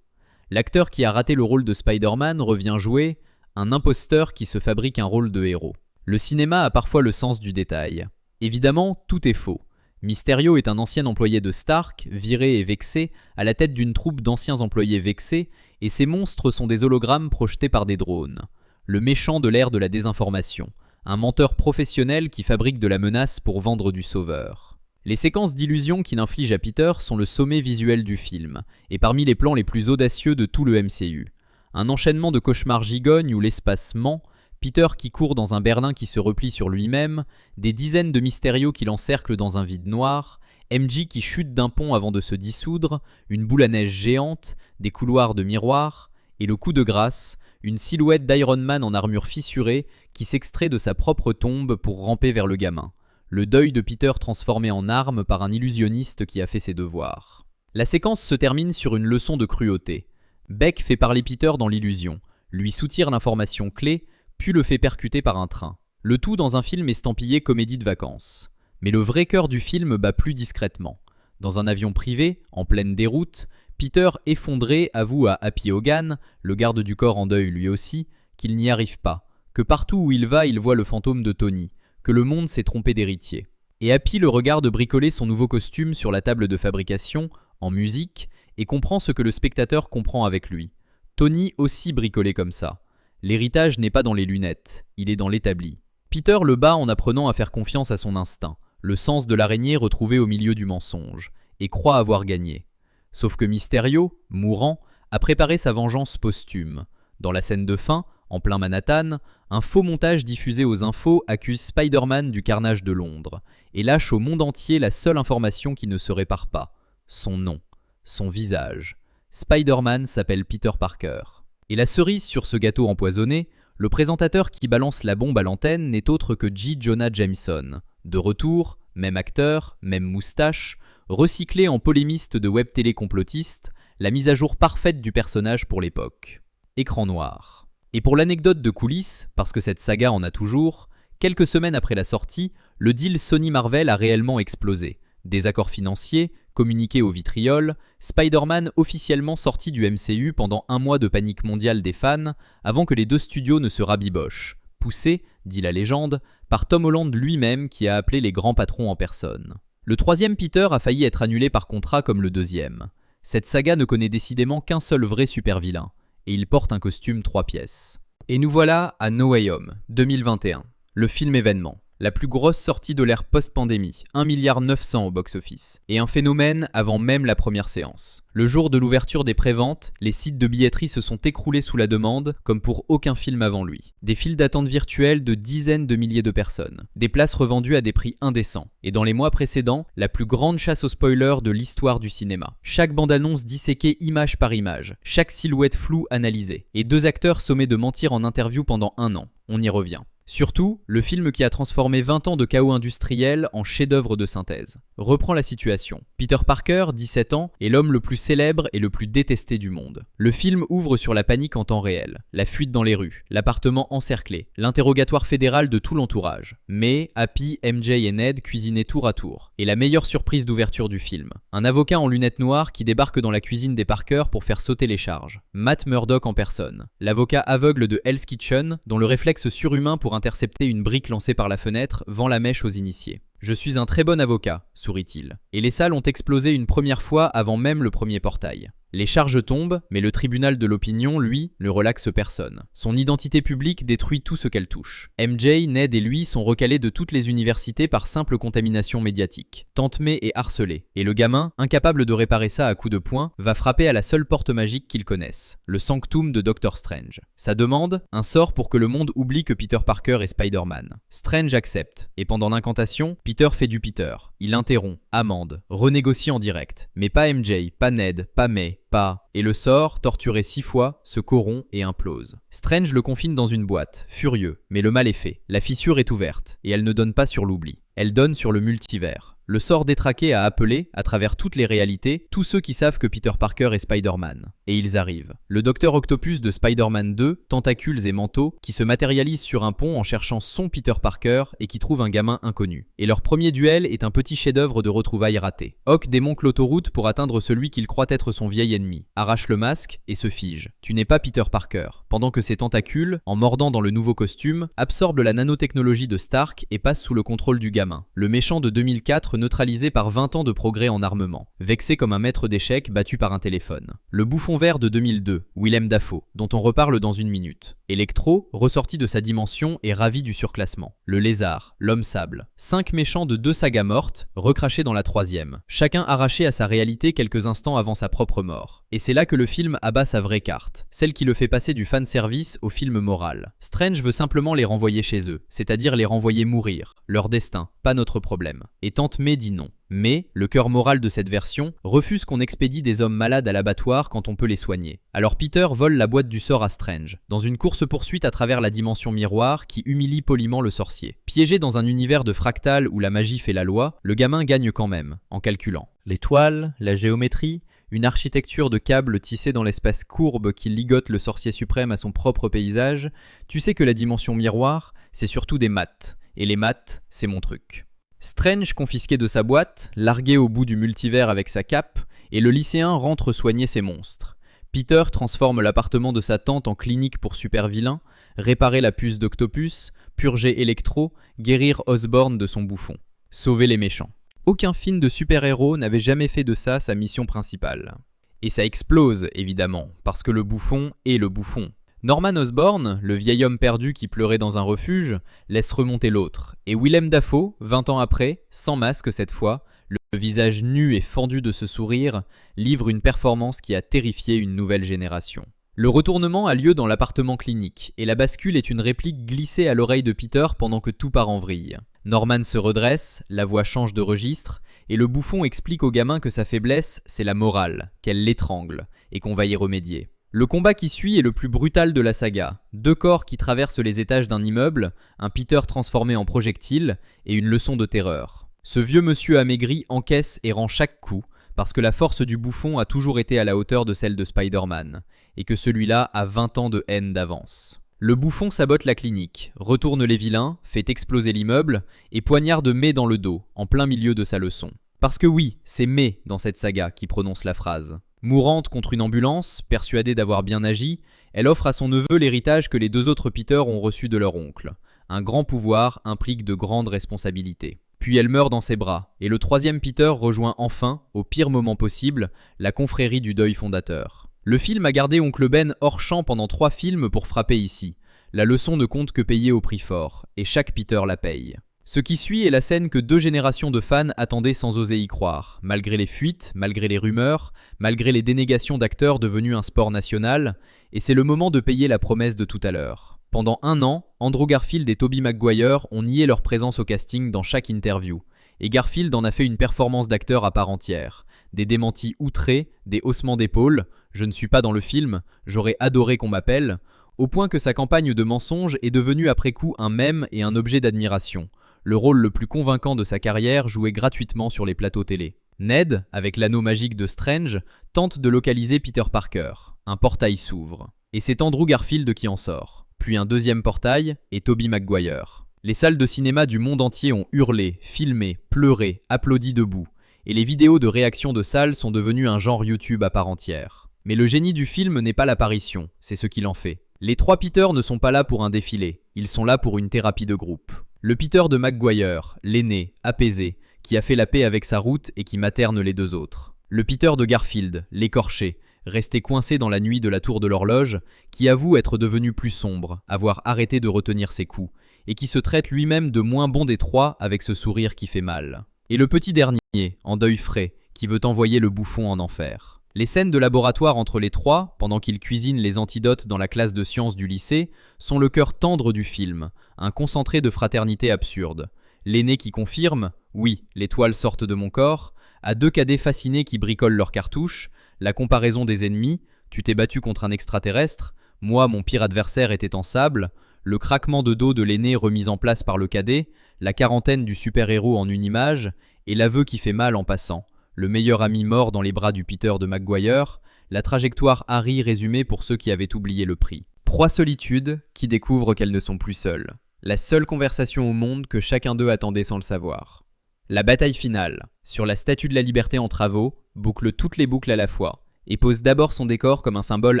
L'acteur qui a raté le rôle de Spider-Man revient jouer un imposteur qui se fabrique un rôle de héros. Le cinéma a parfois le sens du détail. Évidemment, tout est faux. Mysterio est un ancien employé de Stark, viré et vexé, à la tête d'une troupe d'anciens employés vexés, et ces monstres sont des hologrammes projetés par des drones. Le méchant de l'ère de la désinformation, un menteur professionnel qui fabrique de la menace pour vendre du sauveur. Les séquences d'illusion qu'il inflige à Peter sont le sommet visuel du film, et parmi les plans les plus audacieux de tout le MCU. Un enchaînement de cauchemars gigognes où l'espace ment, Peter qui court dans un Berlin qui se replie sur lui-même, des dizaines de Mysterio qui l'encerclent dans un vide noir, MJ qui chute d'un pont avant de se dissoudre, une boule à neige géante, des couloirs de miroirs, et le coup de grâce, une silhouette d'Iron Man en armure fissurée qui s'extrait de sa propre tombe pour ramper vers le gamin. Le deuil de Peter transformé en arme par un illusionniste qui a fait ses devoirs. La séquence se termine sur une leçon de cruauté. Beck fait parler Peter dans l'illusion, lui soutire l'information clé, puis le fait percuter par un train. Le tout dans un film estampillé comédie de vacances. Mais le vrai cœur du film bat plus discrètement. Dans un avion privé, en pleine déroute, Peter, effondré, avoue à Happy Hogan, le garde du corps en deuil lui aussi, qu'il n'y arrive pas, que partout où il va, il voit le fantôme de Tony, que le monde s'est trompé d'héritier. Et Happy le regarde bricoler son nouveau costume sur la table de fabrication, en musique, et comprend ce que le spectateur comprend avec lui. Tony aussi bricolé comme ça. L'héritage n'est pas dans les lunettes, il est dans l'établi. Peter le bat en apprenant à faire confiance à son instinct, le sens de l'araignée retrouvé au milieu du mensonge, et croit avoir gagné. Sauf que Mysterio, mourant, a préparé sa vengeance posthume. Dans la scène de fin, en plein Manhattan, un faux montage diffusé aux infos accuse Spider-Man du carnage de Londres et lâche au monde entier la seule information qui ne se répare pas, son nom, son visage. Spider-Man s'appelle Peter Parker. Et la cerise sur ce gâteau empoisonné, le présentateur qui balance la bombe à l'antenne n'est autre que J. Jonah Jameson. De retour, même acteur, même moustache, recyclé en polémiste de web télé complotiste, la mise à jour parfaite du personnage pour l'époque. Écran noir. Et pour l'anecdote de coulisses, parce que cette saga en a toujours, quelques semaines après la sortie, le deal Sony-Marvel a réellement explosé. Désaccords financiers, communiqués au vitriol, Spider-Man officiellement sorti du MCU pendant un mois de panique mondiale des fans, avant que les deux studios ne se rabibochent, poussés, dit la légende, par Tom Holland lui-même qui a appelé les grands patrons en personne. Le troisième Peter a failli être annulé par contrat comme le deuxième. Cette saga ne connaît décidément qu'un seul vrai super-vilain, et il porte un costume 3 pièces. Et nous voilà à No Way Home, 2021, le film événement. La plus grosse sortie de l'ère post-pandémie, 1,9 milliard au box-office, et un phénomène avant même la première séance. Le jour de l'ouverture des préventes, les sites de billetterie se sont écroulés sous la demande, comme pour aucun film avant lui. Des files d'attente virtuelles de dizaines de milliers de personnes, des places revendues à des prix indécents, et dans les mois précédents, la plus grande chasse aux spoilers de l'histoire du cinéma. Chaque bande-annonce disséquée image par image, chaque silhouette floue analysée, et 2 acteurs sommés de mentir en interview pendant 1 an. On y revient. Surtout, le film qui a transformé 20 ans de chaos industriel en chef-d'œuvre de synthèse. Reprend la situation. Peter Parker, 17 ans, est l'homme le plus célèbre et le plus détesté du monde. Le film ouvre sur la panique en temps réel, la fuite dans les rues, l'appartement encerclé, l'interrogatoire fédéral de tout l'entourage. May, Happy, MJ et Ned cuisinaient tour à tour. Et la meilleure surprise d'ouverture du film. Un avocat en lunettes noires qui débarque dans la cuisine des Parker pour faire sauter les charges. Matt Murdock en personne. L'avocat aveugle de Hell's Kitchen, dont le réflexe surhumain pour intercepter une brique lancée par la fenêtre vend la mèche aux initiés. « Je suis un très bon avocat », sourit-il. Et les salles ont explosé une première fois avant même le premier portail. Les charges tombent, mais le tribunal de l'opinion, lui, ne relaxe personne. Son identité publique détruit tout ce qu'elle touche. MJ, Ned et lui sont recalés de toutes les universités par simple contamination médiatique. Tante May est harcelée, et le gamin, incapable de réparer ça à coups de poing, va frapper à la seule porte magique qu'ils connaissent, le sanctum de Doctor Strange. Sa demande, un sort pour que le monde oublie que Peter Parker est Spider-Man. Strange accepte, et pendant l'incantation, Peter fait du Peter. Il interrompt, amende, renégocie en direct. Mais pas MJ, pas Ned, pas May, pas. Et le sort, torturé 6 fois, se corrompt et implose. Strange le confine dans une boîte, furieux, mais le mal est fait. La fissure est ouverte, et elle ne donne pas sur l'oubli. Elle donne sur le multivers. Le sort détraqué a appelé, à travers toutes les réalités, tous ceux qui savent que Peter Parker est Spider-Man. Et ils arrivent. Le Docteur Octopus de Spider-Man 2, tentacules et manteaux, qui se matérialise sur un pont en cherchant son Peter Parker et qui trouve un gamin inconnu. Et leur premier duel est un petit chef-d'œuvre de retrouvailles raté. Ock démonte l'autoroute pour atteindre celui qu'il croit être son vieil ennemi, arrache le masque et se fige. Tu n'es pas Peter Parker. Pendant que ses tentacules, en mordant dans le nouveau costume, absorbent la nanotechnologie de Stark et passent sous le contrôle du gamin. Le méchant de 2004 neutralisé par 20 ans de progrès en armement, vexé comme un maître d'échecs battu par un téléphone. Le bouffon vert de 2002, Willem Dafoe, dont on reparle dans 1 minute. Electro, ressorti de sa dimension et ravi du surclassement. Le lézard, l'homme sable. 5 méchants de 2 sagas mortes, recrachés dans la 3e. Chacun arraché à sa réalité quelques instants avant sa propre mort. Et c'est là que le film abat sa vraie carte, celle qui le fait passer du fanservice au film moral. Strange veut simplement les renvoyer chez eux, c'est-à-dire les renvoyer mourir. Leur destin, pas notre problème. Et Tante May dit non. Mais, le cœur moral de cette version, refuse qu'on expédie des hommes malades à l'abattoir quand on peut les soigner. Alors Peter vole la boîte du sort à Strange, dans une course-poursuite à travers la dimension miroir qui humilie poliment le sorcier. Piégé dans un univers de fractal où la magie fait la loi, le gamin gagne quand même, en calculant. L'étoile, la géométrie, une architecture de câbles tissés dans l'espace courbe qui ligote le sorcier suprême à son propre paysage, tu sais que la dimension miroir, c'est surtout des maths. Et les maths, c'est mon truc. Strange confisqué de sa boîte, largué au bout du multivers avec sa cape, et le lycéen rentre soigner ses monstres. Peter transforme l'appartement de sa tante en clinique pour super-vilains, réparer la puce d'Octopus, purger Electro, guérir Osborn de son bouffon. Sauver les méchants. Aucun film de super-héros n'avait jamais fait de ça sa mission principale. Et ça explose, évidemment, parce que le bouffon est le bouffon. Norman Osborn, le vieil homme perdu qui pleurait dans un refuge, laisse remonter l'autre. Et Willem Dafoe, 20 ans après, sans masque cette fois, le visage nu et fendu de ce sourire, livre une performance qui a terrifié une nouvelle génération. Le retournement a lieu dans l'appartement clinique, et la bascule est une réplique glissée à l'oreille de Peter pendant que tout part en vrille. Norman se redresse, la voix change de registre, et le bouffon explique au gamin que sa faiblesse, c'est la morale, qu'elle l'étrangle, et qu'on va y remédier. Le combat qui suit est le plus brutal de la saga. 2 corps qui traversent les étages d'un immeuble, un Peter transformé en projectile, et une leçon de terreur. Ce vieux monsieur amaigri encaisse et rend chaque coup, parce que la force du bouffon a toujours été à la hauteur de celle de Spider-Man, et que celui-là a 20 ans de haine d'avance. Le bouffon sabote la clinique, retourne les vilains, fait exploser l'immeuble, et poignarde May dans le dos, en plein milieu de sa leçon. Parce que oui, c'est May dans cette saga qui prononce la phrase. Mourante contre une ambulance, persuadée d'avoir bien agi, elle offre à son neveu l'héritage que les 2 autres Peter ont reçu de leur oncle. Un grand pouvoir implique de grandes responsabilités. Puis elle meurt dans ses bras, et le 3e Peter rejoint enfin, au pire moment possible, la confrérie du deuil fondateur. Le film a gardé Oncle Ben hors champ pendant 3 films pour frapper ici. La leçon ne compte que payer au prix fort, et chaque Peter la paye. Ce qui suit est la scène que 2 générations de fans attendaient sans oser y croire, malgré les fuites, malgré les rumeurs, malgré les dénégations d'acteurs devenus un sport national, et c'est le moment de payer la promesse de tout à l'heure. Pendant 1 an, Andrew Garfield et Tobey Maguire ont nié leur présence au casting dans chaque interview, et Garfield en a fait une performance d'acteur à part entière. Des démentis outrés, des haussements d'épaules, je ne suis pas dans le film, j'aurais adoré qu'on m'appelle, au point que sa campagne de mensonges est devenue après coup un mème et un objet d'admiration. Le rôle le plus convaincant de sa carrière joué gratuitement sur les plateaux télé. Ned, avec l'anneau magique de Strange, tente de localiser Peter Parker. Un portail s'ouvre. Et c'est Andrew Garfield qui en sort. Puis un 2e portail et Tobey Maguire. Les salles de cinéma du monde entier ont hurlé, filmé, pleuré, applaudi debout. Et les vidéos de réaction de salle sont devenues un genre YouTube à part entière. Mais le génie du film n'est pas l'apparition, c'est ce qu'il en fait. Les 3 Peter ne sont pas là pour un défilé, ils sont là pour une thérapie de groupe. Le Peter de Maguire, l'aîné, apaisé, qui a fait la paix avec sa route et qui materne les 2 autres. Le Peter de Garfield, l'écorché, resté coincé dans la nuit de la tour de l'horloge, qui avoue être devenu plus sombre, avoir arrêté de retenir ses coups, et qui se traite lui-même de moins bon des 3 avec ce sourire qui fait mal. Et le petit dernier, en deuil frais, qui veut envoyer le bouffon en enfer. Les scènes de laboratoire entre les 3, pendant qu'ils cuisinent les antidotes dans la classe de sciences du lycée, sont le cœur tendre du film, un concentré de fraternité absurde. L'aîné qui confirme « Oui, les toiles sortent de mon corps », à 2 cadets fascinés qui bricolent leurs cartouches, la comparaison des ennemis « Tu t'es battu contre un extraterrestre, moi mon pire adversaire était en sable », le craquement de dos de l'aîné remis en place par le cadet, la quarantaine du super-héros en une image, et l'aveu qui fait mal en passant. Le meilleur ami mort dans les bras du Peter de Maguire, la trajectoire Harry résumée pour ceux qui avaient oublié le prix. Proie solitude qui découvrent qu'elles ne sont plus seules. La seule conversation au monde que chacun d'eux attendait sans le savoir. La bataille finale, sur la Statue de la Liberté en travaux, boucle toutes les boucles à la fois, et pose d'abord son décor comme un symbole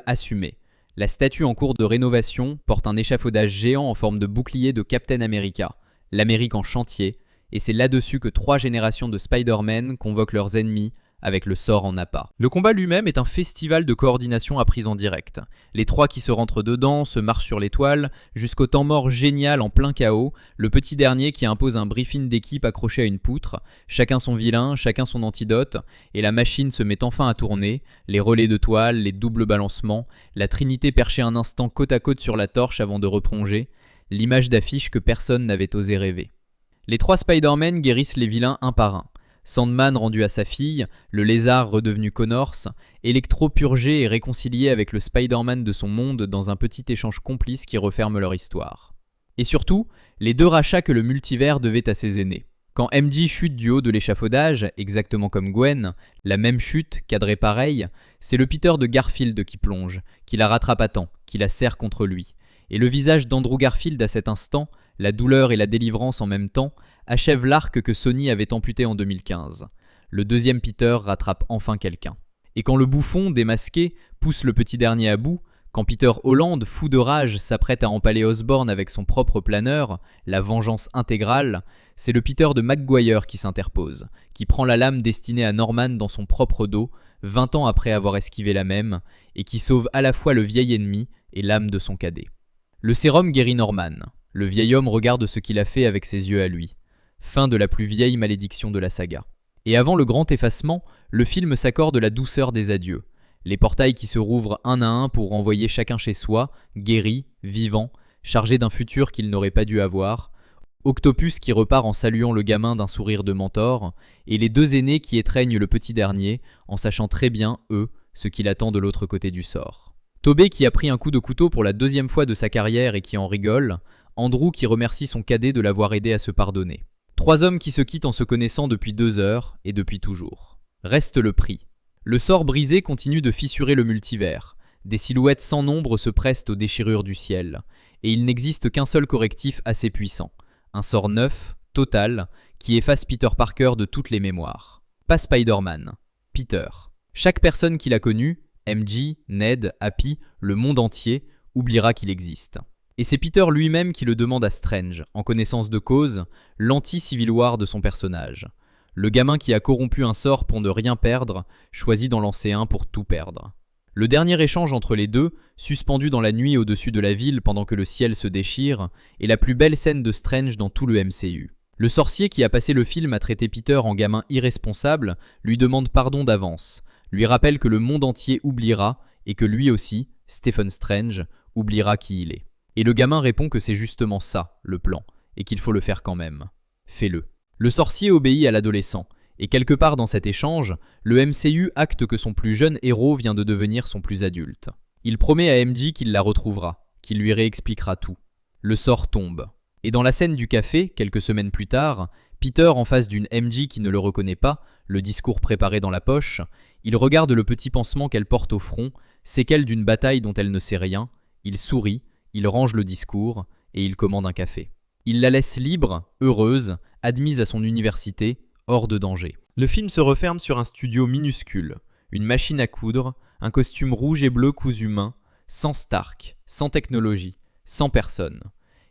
assumé. La statue en cours de rénovation porte un échafaudage géant en forme de bouclier de Captain America, l'Amérique en chantier, et c'est là-dessus que 3 générations de Spider-Man convoquent leurs ennemis avec le sort en appât. Le combat lui-même est un festival de coordination à prise en direct. Les 3 qui se rentrent dedans se marchent sur les toiles, jusqu'au temps mort génial en plein chaos, le petit dernier qui impose un briefing d'équipe accroché à une poutre, chacun son vilain, chacun son antidote, et la machine se met enfin à tourner, les relais de toile, les doubles balancements, la trinité perchée un instant côte à côte sur la torche avant de replonger, l'image d'affiche que personne n'avait osé rêver. Les 3 Spider-Man guérissent les vilains un par un. Sandman rendu à sa fille, le lézard redevenu Connors, Electro purgé et réconcilié avec le Spider-Man de son monde dans un petit échange complice qui referme leur histoire. Et surtout, les 2 rachats que le multivers devait à ses aînés. Quand MJ chute du haut de l'échafaudage, exactement comme Gwen, la même chute, cadrée pareil, c'est le Peter de Garfield qui plonge, qui la rattrape à temps, qui la serre contre lui. Et le visage d'Andrew Garfield à cet instant, la douleur et la délivrance en même temps, achève l'arc que Sony avait amputé en 2015. Le 2e Peter rattrape enfin quelqu'un. Et quand le bouffon, démasqué, pousse le petit dernier à bout, quand Peter Holland, fou de rage, s'apprête à empaler Osborn avec son propre planeur, la vengeance intégrale, c'est le Peter de Maguire qui s'interpose, qui prend la lame destinée à Norman dans son propre dos, 20 ans après avoir esquivé la même, et qui sauve à la fois le vieil ennemi et l'âme de son cadet. Le sérum guérit Norman. Le vieil homme regarde ce qu'il a fait avec ses yeux à lui. Fin de la plus vieille malédiction de la saga. Et avant le grand effacement, le film s'accorde la douceur des adieux. Les portails qui se rouvrent un à un pour renvoyer chacun chez soi, guéri, vivant, chargé d'un futur qu'il n'aurait pas dû avoir. Octopus qui repart en saluant le gamin d'un sourire de mentor, et les deux aînés qui étreignent le petit dernier, en sachant très bien, eux, ce qu'il attend de l'autre côté du sort. Tobey qui a pris un coup de couteau pour la deuxième fois de sa carrière et qui en rigole, Andrew qui remercie son cadet de l'avoir aidé à se pardonner. Trois hommes qui se quittent en se connaissant depuis 2 heures et depuis toujours. Reste le prix. Le sort brisé continue de fissurer le multivers. Des silhouettes sans nombre se pressent aux déchirures du ciel. Et il n'existe qu'un seul correctif assez puissant. Un sort neuf, total, qui efface Peter Parker de toutes les mémoires. Pas Spider-Man. Peter. Chaque personne qu'il a connue, MJ, Ned, Happy, le monde entier, oubliera qu'il existe. Et c'est Peter lui-même qui le demande à Strange, en connaissance de cause, l'anti-Civil War de son personnage. Le gamin qui a corrompu un sort pour ne rien perdre, choisit d'en lancer un pour tout perdre. Le dernier échange entre les deux, suspendu dans la nuit au-dessus de la ville pendant que le ciel se déchire, est la plus belle scène de Strange dans tout le MCU. Le sorcier qui a passé le film à traiter Peter en gamin irresponsable lui demande pardon d'avance, lui rappelle que le monde entier oubliera et que lui aussi, Stephen Strange, oubliera qui il est. Et le gamin répond que c'est justement ça, le plan, et qu'il faut le faire quand même. Fais-le. Le sorcier obéit à l'adolescent, et quelque part dans cet échange, le MCU acte que son plus jeune héros vient de devenir son plus adulte. Il promet à MJ qu'il la retrouvera, qu'il lui réexpliquera tout. Le sort tombe. Et dans la scène du café, quelques semaines plus tard, Peter en face d'une MJ qui ne le reconnaît pas, le discours préparé dans la poche, il regarde le petit pansement qu'elle porte au front, séquelle d'une bataille dont elle ne sait rien, il sourit, il range le discours, et il commande un café. Il la laisse libre, heureuse, admise à son université, hors de danger. Le film se referme sur un studio minuscule, une machine à coudre, un costume rouge et bleu cousu main, sans Stark, sans technologie, sans personne,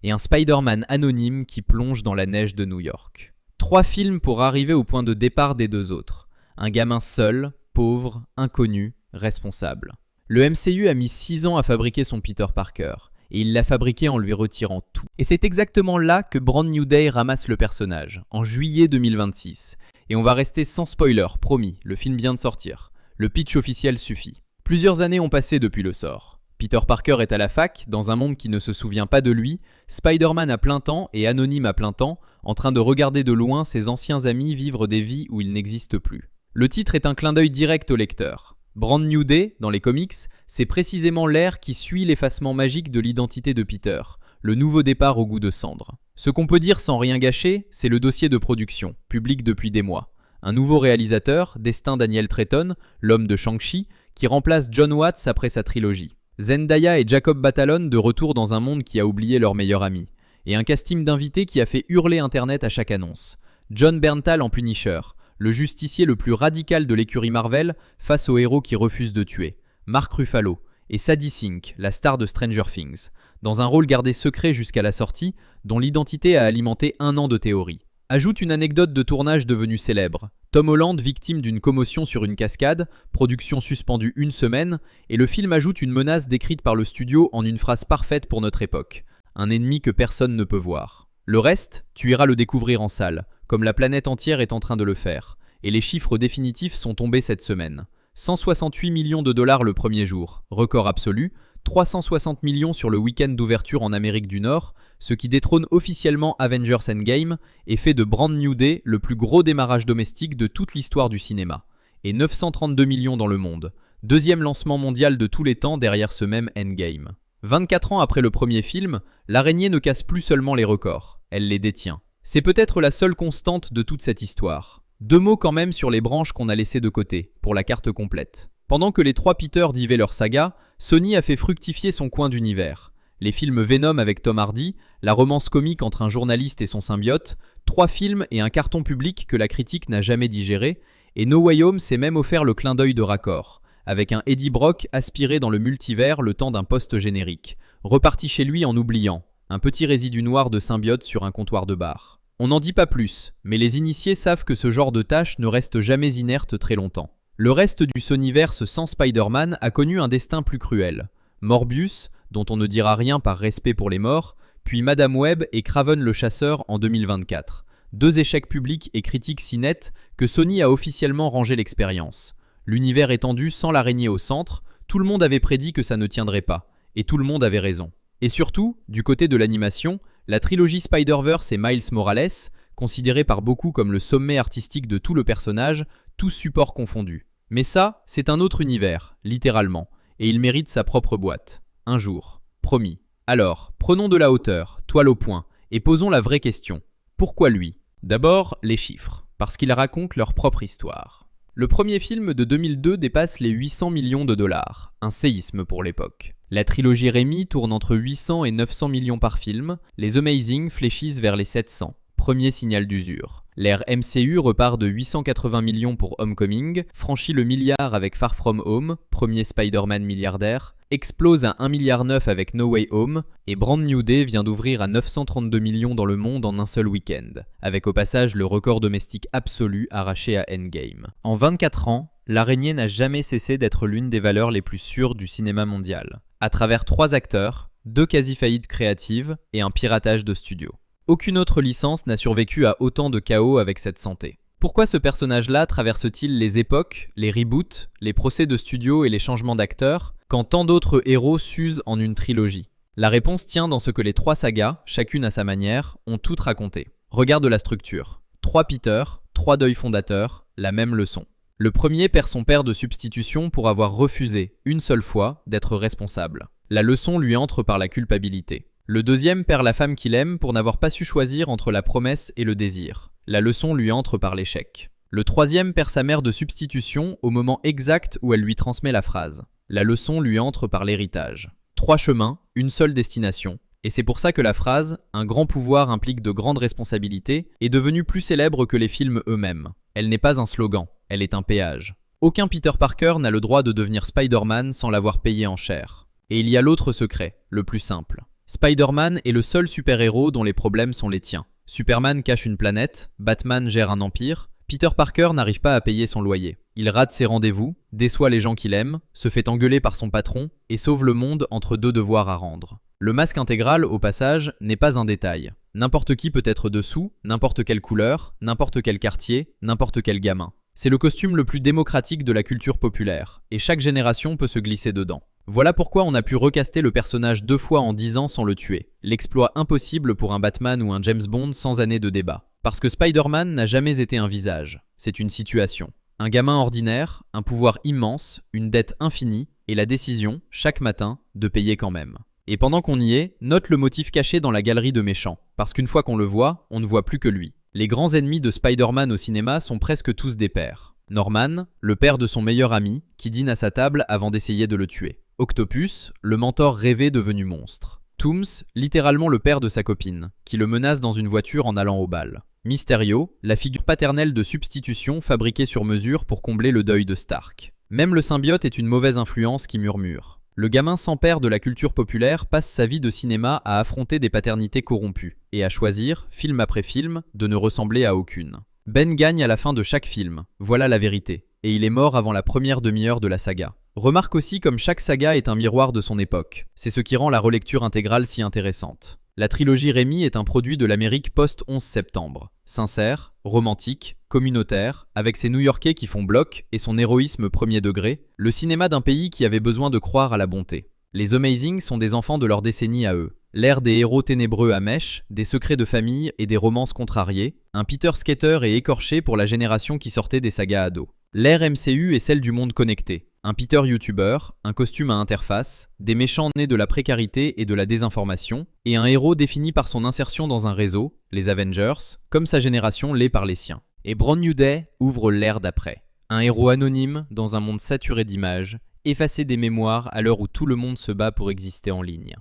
et un Spider-Man anonyme qui plonge dans la neige de New York. 3 films pour arriver au point de départ des 2 autres. Un gamin seul, pauvre, inconnu, responsable. Le MCU a mis 6 ans à fabriquer son Peter Parker, et il l'a fabriqué en lui retirant tout. Et c'est exactement là que Brand New Day ramasse le personnage, en juillet 2026. Et on va rester sans spoiler, promis, le film vient de sortir. Le pitch officiel suffit. Plusieurs années ont passé depuis le sort. Peter Parker est à la fac, dans un monde qui ne se souvient pas de lui, Spider-Man à plein temps et Anonyme à plein temps, en train de regarder de loin ses anciens amis vivre des vies où ils n'existent plus. Le titre est un clin d'œil direct au lecteur. Brand New Day, dans les comics, c'est précisément l'ère qui suit l'effacement magique de l'identité de Peter, le nouveau départ au goût de cendre. Ce qu'on peut dire sans rien gâcher, c'est le dossier de production, public depuis des mois. Un nouveau réalisateur, Destin Daniel Treton, l'homme de Shang-Chi, qui remplace John Watts après sa trilogie. Zendaya et Jacob Batalon de retour dans un monde qui a oublié leur meilleur ami. Et un casting d'invités qui a fait hurler Internet à chaque annonce. John Bernthal en Punisher, le justicier le plus radical de l'écurie Marvel face aux héros qui refusent de tuer, Mark Ruffalo, et Sadie Sink, la star de Stranger Things, dans un rôle gardé secret jusqu'à la sortie, dont l'identité a alimenté 1 an de théorie. Ajoute une anecdote de tournage devenue célèbre. Tom Holland victime d'une commotion sur une cascade, production suspendue 1 semaine, et le film ajoute une menace décrite par le studio en une phrase parfaite pour notre époque. Un ennemi que personne ne peut voir. Le reste, tu iras le découvrir en salle, comme la planète entière est en train de le faire. Et les chiffres définitifs sont tombés cette semaine. 168 millions de dollars le premier jour, record absolu, 360 millions sur le week-end d'ouverture en Amérique du Nord, ce qui détrône officiellement Avengers Endgame et fait de Brand New Day le plus gros démarrage domestique de toute l'histoire du cinéma. Et 932 millions dans le monde, deuxième lancement mondial de tous les temps derrière ce même Endgame. 24 ans après le premier film, l'araignée ne casse plus seulement les records, elle les détient. C'est peut-être la seule constante de toute cette histoire. 2 mots quand même sur les branches qu'on a laissées de côté, pour la carte complète. Pendant que les 3 Peter divaient leur saga, Sony a fait fructifier son coin d'univers. Les films Venom avec Tom Hardy, la romance comique entre un journaliste et son symbiote, 3 films et un carton public que la critique n'a jamais digéré, et No Way Home s'est même offert le clin d'œil de raccord, avec un Eddie Brock aspiré dans le multivers le temps d'un post-générique, reparti chez lui en oubliant, un petit résidu noir de symbiote sur un comptoir de bar. On n'en dit pas plus, mais les initiés savent que ce genre de tâche ne reste jamais inerte très longtemps. Le reste du Sonyverse sans Spider-Man a connu un destin plus cruel. Morbius, dont on ne dira rien par respect pour les morts, puis Madame Web et Kraven le Chasseur en 2024, 2 échecs publics et critiques si nets que Sony a officiellement rangé l'expérience. L'univers étendu sans l'araignée au centre, tout le monde avait prédit que ça ne tiendrait pas, et tout le monde avait raison. Et surtout, du côté de l'animation, la trilogie Spider-Verse et Miles Morales, considérée par beaucoup comme le sommet artistique de tout le personnage, tous supports confondus. Mais ça, c'est un autre univers, littéralement, et il mérite sa propre boîte. Un jour, promis. Alors, prenons de la hauteur, toile au point, et posons la vraie question. Pourquoi lui? D'abord, les chiffres, parce qu'ils racontent leur propre histoire. Le premier film de 2002 dépasse les 800 millions de dollars, un séisme pour l'époque. La trilogie Raimi tourne entre 800 et 900 millions par film, les Amazing fléchissent vers les 700, premier signal d'usure. L'ère MCU repart de 880 millions pour Homecoming, franchit le milliard avec Far From Home, premier Spider-Man milliardaire, explose à 1,9 milliard avec No Way Home, et Brand New Day vient d'ouvrir à 932 millions dans le monde en un seul week-end, avec au passage le record domestique absolu arraché à Endgame. En 24 ans, l'araignée n'a jamais cessé d'être l'une des valeurs les plus sûres du cinéma mondial, à travers 3 acteurs, 2 quasi-faillites créatives et un piratage de studio. Aucune autre licence n'a survécu à autant de chaos avec cette santé. Pourquoi ce personnage-là traverse-t-il les époques, les reboots, les procès de studio et les changements d'acteurs, quand tant d'autres héros s'usent en une trilogie? La réponse tient dans ce que les 3 sagas, chacune à sa manière, ont toutes raconté. Regarde la structure. 3 Peter, 3 deuils fondateurs, la même leçon. Le premier perd son père de substitution pour avoir refusé, une seule fois, d'être responsable. La leçon lui entre par la culpabilité. Le deuxième perd la femme qu'il aime pour n'avoir pas su choisir entre la promesse et le désir. La leçon lui entre par l'échec. Le troisième perd sa mère de substitution au moment exact où elle lui transmet la phrase. La leçon lui entre par l'héritage. 3 chemins, une seule destination. Et c'est pour ça que la phrase « un grand pouvoir implique de grandes responsabilités » est devenue plus célèbre que les films eux-mêmes. Elle n'est pas un slogan, elle est un péage. Aucun Peter Parker n'a le droit de devenir Spider-Man sans l'avoir payé en chair. Et il y a l'autre secret, le plus simple. Spider-Man est le seul super-héros dont les problèmes sont les tiens. Superman cache une planète, Batman gère un empire, Peter Parker n'arrive pas à payer son loyer. Il rate ses rendez-vous, déçoit les gens qu'il aime, se fait engueuler par son patron et sauve le monde entre 2 devoirs à rendre. Le masque intégral, au passage, n'est pas un détail. N'importe qui peut être dessous, n'importe quelle couleur, n'importe quel quartier, n'importe quel gamin. C'est le costume le plus démocratique de la culture populaire, et chaque génération peut se glisser dedans. Voilà pourquoi on a pu recaster le personnage 2 fois en 10 ans sans le tuer. L'exploit impossible pour un Batman ou un James Bond sans années de débat. Parce que Spider-Man n'a jamais été un visage, c'est une situation. Un gamin ordinaire, un pouvoir immense, une dette infinie, et la décision, chaque matin, de payer quand même. Et pendant qu'on y est, note le motif caché dans la galerie de méchants, parce qu'une fois qu'on le voit, on ne voit plus que lui. Les grands ennemis de Spider-Man au cinéma sont presque tous des pères. Norman, le père de son meilleur ami, qui dîne à sa table avant d'essayer de le tuer. Octopus, le mentor rêvé devenu monstre. Tooms, littéralement le père de sa copine, qui le menace dans une voiture en allant au bal. Mysterio, la figure paternelle de substitution fabriquée sur mesure pour combler le deuil de Stark. Même le symbiote est une mauvaise influence qui murmure. Le gamin sans père de la culture populaire passe sa vie de cinéma à affronter des paternités corrompues, et à choisir, film après film, de ne ressembler à aucune. Ben gagne à la fin de chaque film, voilà la vérité, et il est mort avant la première demi-heure de la saga. Remarque aussi comme chaque saga est un miroir de son époque. C'est ce qui rend la relecture intégrale si intéressante. La trilogie Raimi est un produit de l'Amérique post-11 septembre. Sincère, romantique, communautaire, avec ses New-Yorkais qui font bloc et son héroïsme premier degré, le cinéma d'un pays qui avait besoin de croire à la bonté. Les Amazing sont des enfants de leur décennie à eux. L'ère des héros ténébreux à mèche, des secrets de famille et des romances contrariées, un Peter skater et écorché pour la génération qui sortait des sagas ados. L'ère MCU est celle du monde connecté. Un Peter youtubeur, un costume à interface, des méchants nés de la précarité et de la désinformation, et un héros défini par son insertion dans un réseau, les Avengers, comme sa génération l'est par les siens. Et Brand New Day ouvre l'ère d'après. Un héros anonyme dans un monde saturé d'images, effacé des mémoires à l'heure où tout le monde se bat pour exister en ligne.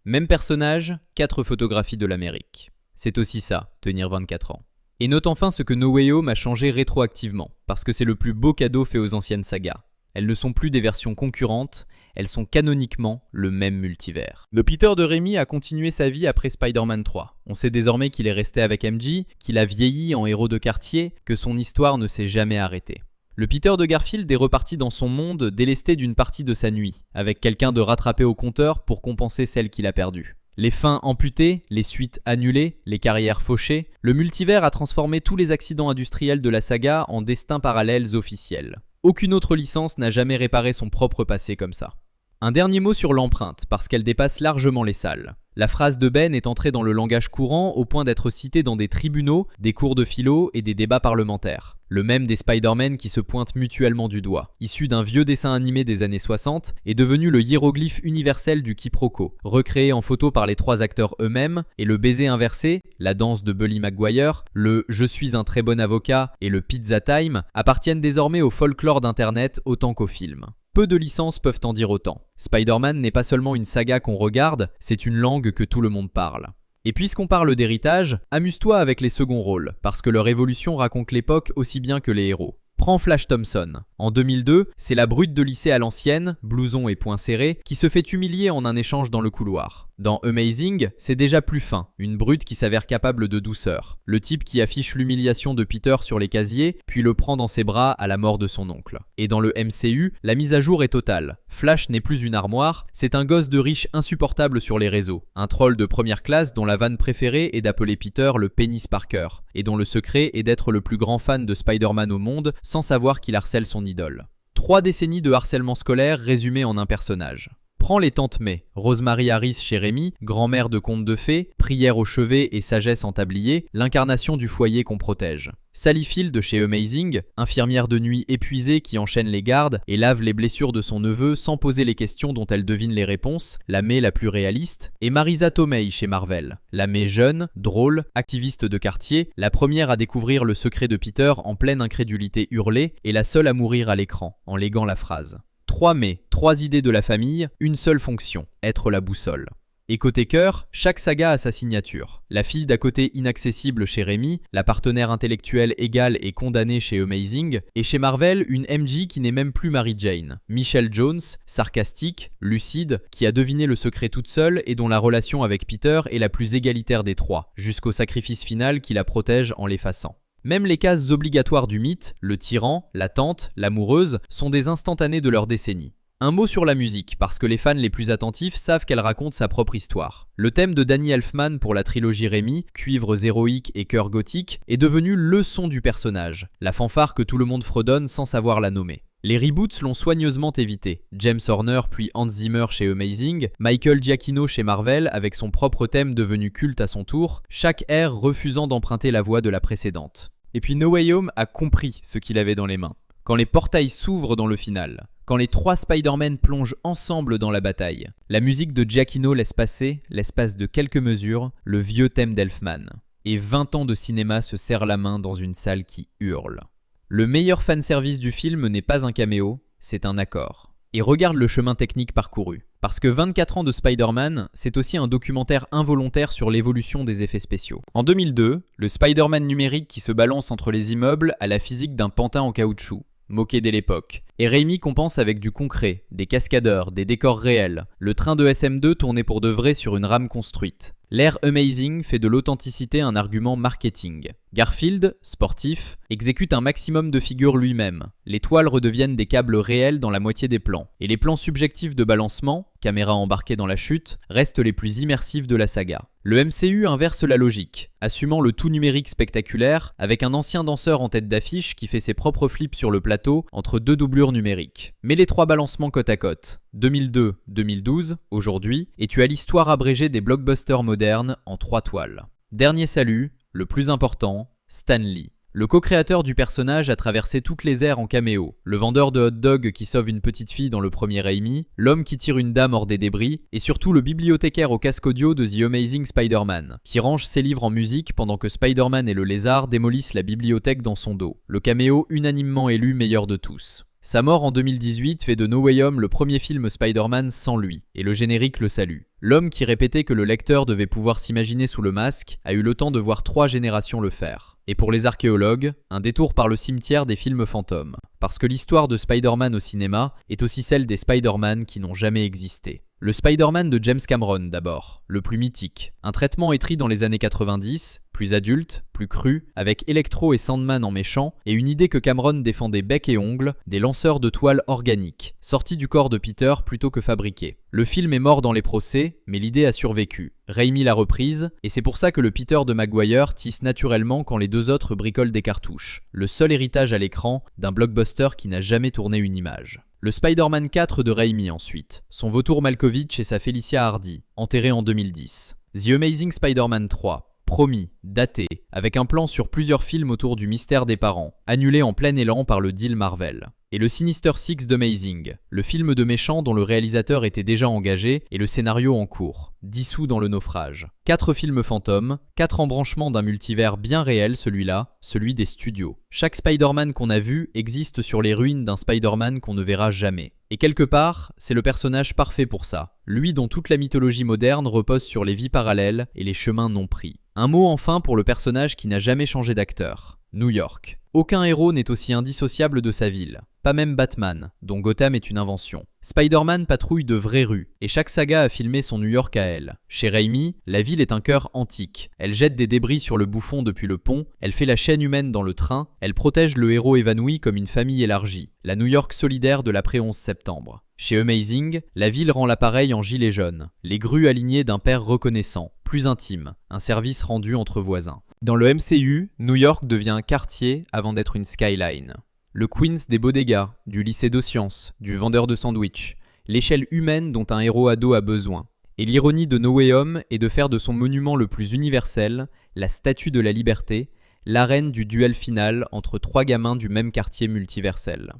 Même personnage, 4 photographies de l'Amérique. C'est aussi ça, tenir 24 ans. Et note enfin ce que No Way Home a changé rétroactivement, parce que c'est le plus beau cadeau fait aux anciennes sagas. Elles ne sont plus des versions concurrentes, elles sont canoniquement le même multivers. Le Peter de Raimi a continué sa vie après Spider-Man 3. On sait désormais qu'il est resté avec MJ, qu'il a vieilli en héros de quartier, que son histoire ne s'est jamais arrêtée. Le Peter de Garfield est reparti dans son monde délesté d'une partie de sa nuit, avec quelqu'un de rattrapé au compteur pour compenser celle qu'il a perdue. Les fins amputées, les suites annulées, les carrières fauchées, le multivers a transformé tous les accidents industriels de la saga en destins parallèles officiels. Aucune autre licence n'a jamais réparé son propre passé comme ça. Un dernier mot sur l'empreinte, parce qu'elle dépasse largement les salles. La phrase de Ben est entrée dans le langage courant au point d'être citée dans des tribunaux, des cours de philo et des débats parlementaires. Le même des Spider-Man qui se pointent mutuellement du doigt. Issu d'un vieux dessin animé des années 60, est devenu le hiéroglyphe universel du quiproquo, recréé en photo par les 3 acteurs eux-mêmes, et le baiser inversé, la danse de Bully Maguire, le « je suis un très bon avocat » et le « pizza time » appartiennent désormais au folklore d'internet autant qu'au film. Peu de licences peuvent en dire autant. Spider-Man n'est pas seulement une saga qu'on regarde, c'est une langue que tout le monde parle. Et puisqu'on parle d'héritage, amuse-toi avec les seconds rôles, parce que leur évolution raconte l'époque aussi bien que les héros. Prends Flash Thompson. En 2002, c'est la brute de lycée à l'ancienne, blouson et poings serrés, qui se fait humilier en un échange dans le couloir. Dans Amazing, c'est déjà plus fin, une brute qui s'avère capable de douceur. Le type qui affiche l'humiliation de Peter sur les casiers, puis le prend dans ses bras à la mort de son oncle. Et dans le MCU, la mise à jour est totale. Flash n'est plus une armoire, c'est un gosse de riche insupportable sur les réseaux. Un troll de première classe dont la vanne préférée est d'appeler Peter le Penis Parker, et dont le secret est d'être le plus grand fan de Spider-Man au monde sans savoir qu'il harcèle son idole. 3 décennies de harcèlement scolaire résumées en un personnage. Prends les tantes May, Rosemary Harris chez Rémi, grand-mère de contes de fées, prière au chevet et sagesse en tablier, l'incarnation du foyer qu'on protège. Sally Field chez Amazing, infirmière de nuit épuisée qui enchaîne les gardes et lave les blessures de son neveu sans poser les questions dont elle devine les réponses, la May la plus réaliste, et Marisa Tomei chez Marvel, la May jeune, drôle, activiste de quartier, la première à découvrir le secret de Peter en pleine incrédulité hurlée et la seule à mourir à l'écran, en léguant la phrase. 3 May, 3 idées de la famille, une seule fonction, être la boussole. Et côté cœur, chaque saga a sa signature. La fille d'à côté inaccessible chez Rémi, la partenaire intellectuelle égale et condamnée chez Amazing, et chez Marvel, une MJ qui n'est même plus Mary Jane. Michelle Jones, sarcastique, lucide, qui a deviné le secret toute seule et dont la relation avec Peter est la plus égalitaire des 3, jusqu'au sacrifice final qui la protège en l'effaçant. Même les cases obligatoires du mythe, le tyran, la tante, l'amoureuse, sont des instantanés de leur décennie. Un mot sur la musique, parce que les fans les plus attentifs savent qu'elle raconte sa propre histoire. Le thème de Danny Elfman pour la trilogie Rémi, cuivres héroïques et chœurs gothiques, est devenu le son du personnage, la fanfare que tout le monde fredonne sans savoir la nommer. Les reboots l'ont soigneusement évité. James Horner puis Hans Zimmer chez Amazing, Michael Giacchino chez Marvel avec son propre thème devenu culte à son tour, chaque ère refusant d'emprunter la voix de la précédente. Et puis No Way Home a compris ce qu'il avait dans les mains. Quand les portails s'ouvrent dans le final, quand les 3 Spider-Man plongent ensemble dans la bataille, la musique de Giacchino laisse passer, l'espace de quelques mesures, le vieux thème d'Elfman. Et 20 ans de cinéma se serrent la main dans une salle qui hurle. Le meilleur fanservice du film n'est pas un caméo, c'est un accord. Et regarde le chemin technique parcouru. Parce que 24 ans de Spider-Man, c'est aussi un documentaire involontaire sur l'évolution des effets spéciaux. En 2002, le Spider-Man numérique qui se balance entre les immeubles a la physique d'un pantin en caoutchouc, moqué dès l'époque. Et Raimi compense avec du concret, des cascadeurs, des décors réels. Le train de SM2 tournait pour de vrai sur une rame construite. L'ère Amazing fait de l'authenticité un argument marketing. Garfield, sportif, exécute un maximum de figures lui-même. Les toiles redeviennent des câbles réels dans la moitié des plans. Et les plans subjectifs de balancement, caméra embarquée dans la chute, restent les plus immersifs de la saga. Le MCU inverse la logique, assumant le tout numérique spectaculaire, avec un ancien danseur en tête d'affiche qui fait ses propres flips sur le plateau entre 2 doublures numériques. Mets les 3 balancements côte à côte. 2002, 2012, aujourd'hui, et tu as l'histoire abrégée des blockbusters modernes en 3 toiles. Dernier salut, le plus important, Stan Lee. Le co-créateur du personnage a traversé toutes les ères en caméo. Le vendeur de hot dog qui sauve une petite fille dans le premier Raimi, l'homme qui tire une dame hors des débris, et surtout le bibliothécaire au casque audio de The Amazing Spider-Man, qui range ses livres en musique pendant que Spider-Man et le lézard démolissent la bibliothèque dans son dos. Le caméo unanimement élu meilleur de tous. Sa mort en 2018 fait de No Way Home le premier film Spider-Man sans lui, et le générique le salue. L'homme qui répétait que le lecteur devait pouvoir s'imaginer sous le masque a eu le temps de voir 3 générations le faire. Et pour les archéologues, un détour par le cimetière des films fantômes. Parce que l'histoire de Spider-Man au cinéma est aussi celle des Spider-Man qui n'ont jamais existé. Le Spider-Man de James Cameron d'abord, le plus mythique. Un traitement étrit dans les années 90, plus adulte, plus cru, avec Electro et Sandman en méchants, et une idée que Cameron défendait bec et ongles, des lanceurs de toiles organiques, sortis du corps de Peter plutôt que fabriqués. Le film est mort dans les procès, mais l'idée a survécu. Raimi l'a reprise, et c'est pour ça que le Peter de Maguire tisse naturellement quand les deux autres bricolent des cartouches. Le seul héritage à l'écran d'un blockbuster qui n'a jamais tourné une image. Le Spider-Man 4 de Raimi ensuite, son vautour Malkovich et sa Felicia Hardy, enterrés en 2010. The Amazing Spider-Man 3, promis, daté, avec un plan sur plusieurs films autour du mystère des parents, annulé en plein élan par le deal Marvel. Et le Sinister Six d'Amazing, le film de méchant dont le réalisateur était déjà engagé et le scénario en cours, dissous dans le naufrage. 4 films fantômes, 4 embranchements d'un multivers bien réel celui-là, celui des studios. Chaque Spider-Man qu'on a vu existe sur les ruines d'un Spider-Man qu'on ne verra jamais. Et quelque part, c'est le personnage parfait pour ça, lui dont toute la mythologie moderne repose sur les vies parallèles et les chemins non pris. Un mot enfin pour le personnage qui n'a jamais changé d'acteur. New York. Aucun héros n'est aussi indissociable de sa ville. Pas même Batman, dont Gotham est une invention. Spider-Man patrouille de vraies rues, et chaque saga a filmé son New York à elle. Chez Raimi, la ville est un cœur antique. Elle jette des débris sur le bouffon depuis le pont, elle fait la chaîne humaine dans le train, elle protège le héros évanoui comme une famille élargie. La New York solidaire de l'après-11 septembre. Chez Amazing, la ville rend l'appareil en gilet jaune. Les grues alignées d'un père reconnaissant, plus intime, un service rendu entre voisins. Dans le MCU, New York devient un quartier avant d'être une skyline. Le Queens des bodegas, du lycée de sciences, du vendeur de sandwich, l'échelle humaine dont un héros ado a besoin. Et l'ironie de No Way Home est de faire de son monument le plus universel, la Statue de la Liberté, l'arène du duel final entre 3 gamins du même quartier multiversel.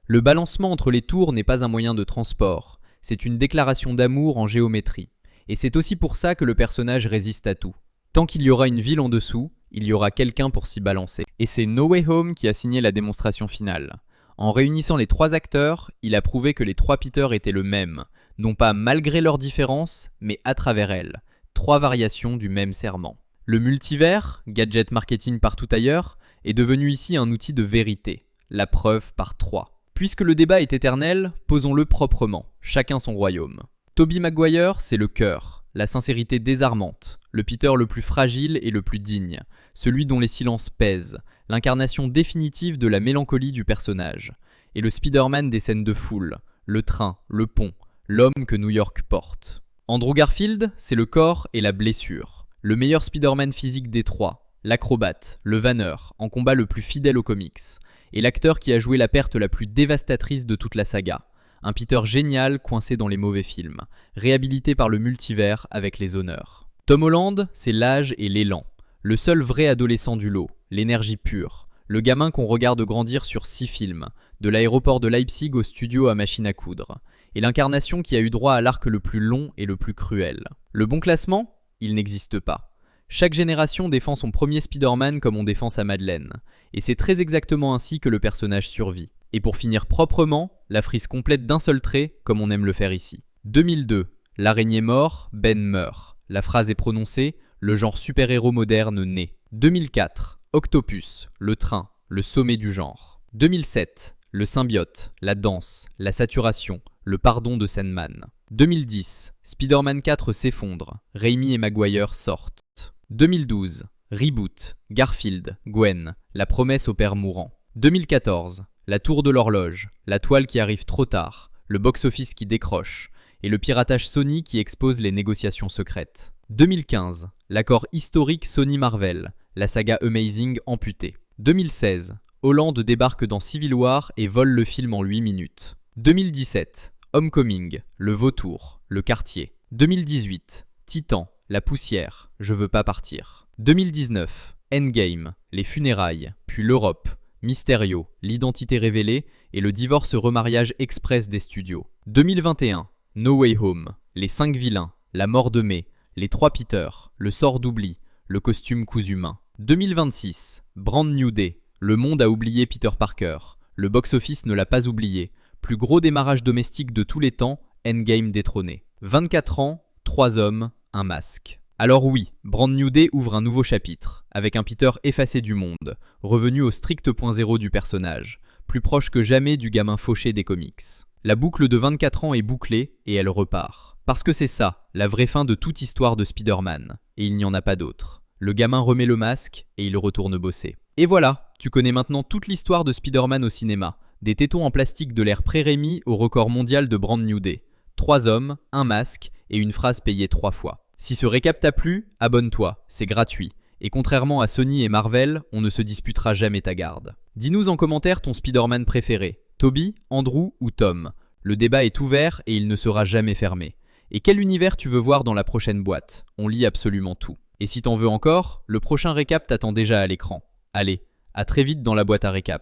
Le balancement entre les tours n'est pas un moyen de transport, c'est une déclaration d'amour en géométrie. Et c'est aussi pour ça que le personnage résiste à tout. Tant qu'il y aura une ville en dessous, il y aura quelqu'un pour s'y balancer. Et c'est No Way Home qui a signé la démonstration finale. En réunissant les 3 acteurs, il a prouvé que les 3 Peter étaient le même, non pas malgré leurs différences, mais à travers elles. 3 variations du même serment. Le multivers, gadget marketing partout ailleurs, est devenu ici un outil de vérité. La preuve par 3. Puisque le débat est éternel, posons-le proprement, chacun son royaume. Tobey Maguire, c'est le cœur, la sincérité désarmante, le Peter le plus fragile et le plus digne, celui dont les silences pèsent, l'incarnation définitive de la mélancolie du personnage, et le Spider-Man des scènes de foule, le train, le pont, l'homme que New York porte. Andrew Garfield, c'est le corps et la blessure, le meilleur Spider-Man physique des 3, l'acrobate, le vanneur, en combat le plus fidèle aux comics, et l'acteur qui a joué la perte la plus dévastatrice de toute la saga. Un Peter génial coincé dans les mauvais films, réhabilité par le multivers avec les honneurs. Tom Holland, c'est l'âge et l'élan. Le seul vrai adolescent du lot, l'énergie pure. Le gamin qu'on regarde grandir sur 6 films, de l'aéroport de Leipzig au studio à machine à coudre. Et l'incarnation qui a eu droit à l'arc le plus long et le plus cruel. Le bon classement ? Il n'existe pas. Chaque génération défend son premier Spider-Man comme on défend sa Madeleine. Et c'est très exactement ainsi que le personnage survit. Et pour finir proprement, la frise complète d'un seul trait, comme on aime le faire ici. 2002, l'araignée mort, Ben meurt. La phrase est prononcée, le genre super-héros moderne naît. 2004, Octopus, le train, le sommet du genre. 2007, le symbiote, la danse, la saturation, le pardon de Sandman. 2010, Spider-Man 4 s'effondre, Raimi et Maguire sortent. 2012, Reboot, Garfield, Gwen, la promesse au père mourant. 2014, la tour de l'horloge, la toile qui arrive trop tard, le box-office qui décroche, et le piratage Sony qui expose les négociations secrètes. 2015, l'accord historique Sony-Marvel, la saga Amazing amputée. 2016, Holland débarque dans Civil War et vole le film en 8 minutes. 2017, Homecoming, le vautour, le quartier. 2018, Titan, la poussière, je veux pas partir. 2019, Endgame, les funérailles, puis l'Europe, Mysterio, l'identité révélée et le divorce-remariage express des studios. 2021, No Way Home, les 5 vilains, la mort de May, les 3 Peter, le sort d'oubli, le costume cousu main. 2026, Brand New Day, le monde a oublié Peter Parker, le box-office ne l'a pas oublié, plus gros démarrage domestique de tous les temps, Endgame détrôné. 24 ans, 3 hommes, un masque. Alors oui, Brand New Day ouvre un nouveau chapitre, avec un Peter effacé du monde, revenu au strict point zéro du personnage, plus proche que jamais du gamin fauché des comics. La boucle de 24 ans est bouclée et elle repart. Parce que c'est ça, la vraie fin de toute histoire de Spider-Man, et il n'y en a pas d'autre. Le gamin remet le masque et il retourne bosser. Et voilà, tu connais maintenant toute l'histoire de Spider-Man au cinéma. Des tétons en plastique de l'ère pré-Raimi au record mondial de Brand New Day. 3 hommes, un masque et une phrase payée 3 fois. Si ce récap t'a plu, abonne-toi, c'est gratuit. Et contrairement à Sony et Marvel, on ne se disputera jamais ta garde. Dis-nous en commentaire ton Spider-Man préféré. Tobey, Andrew ou Tom. Le débat est ouvert et il ne sera jamais fermé. Et quel univers tu veux voir dans la prochaine boîte? On lit absolument tout. Et si t'en veux encore, le prochain récap t'attend déjà à l'écran. Allez, à très vite dans la boîte à récap.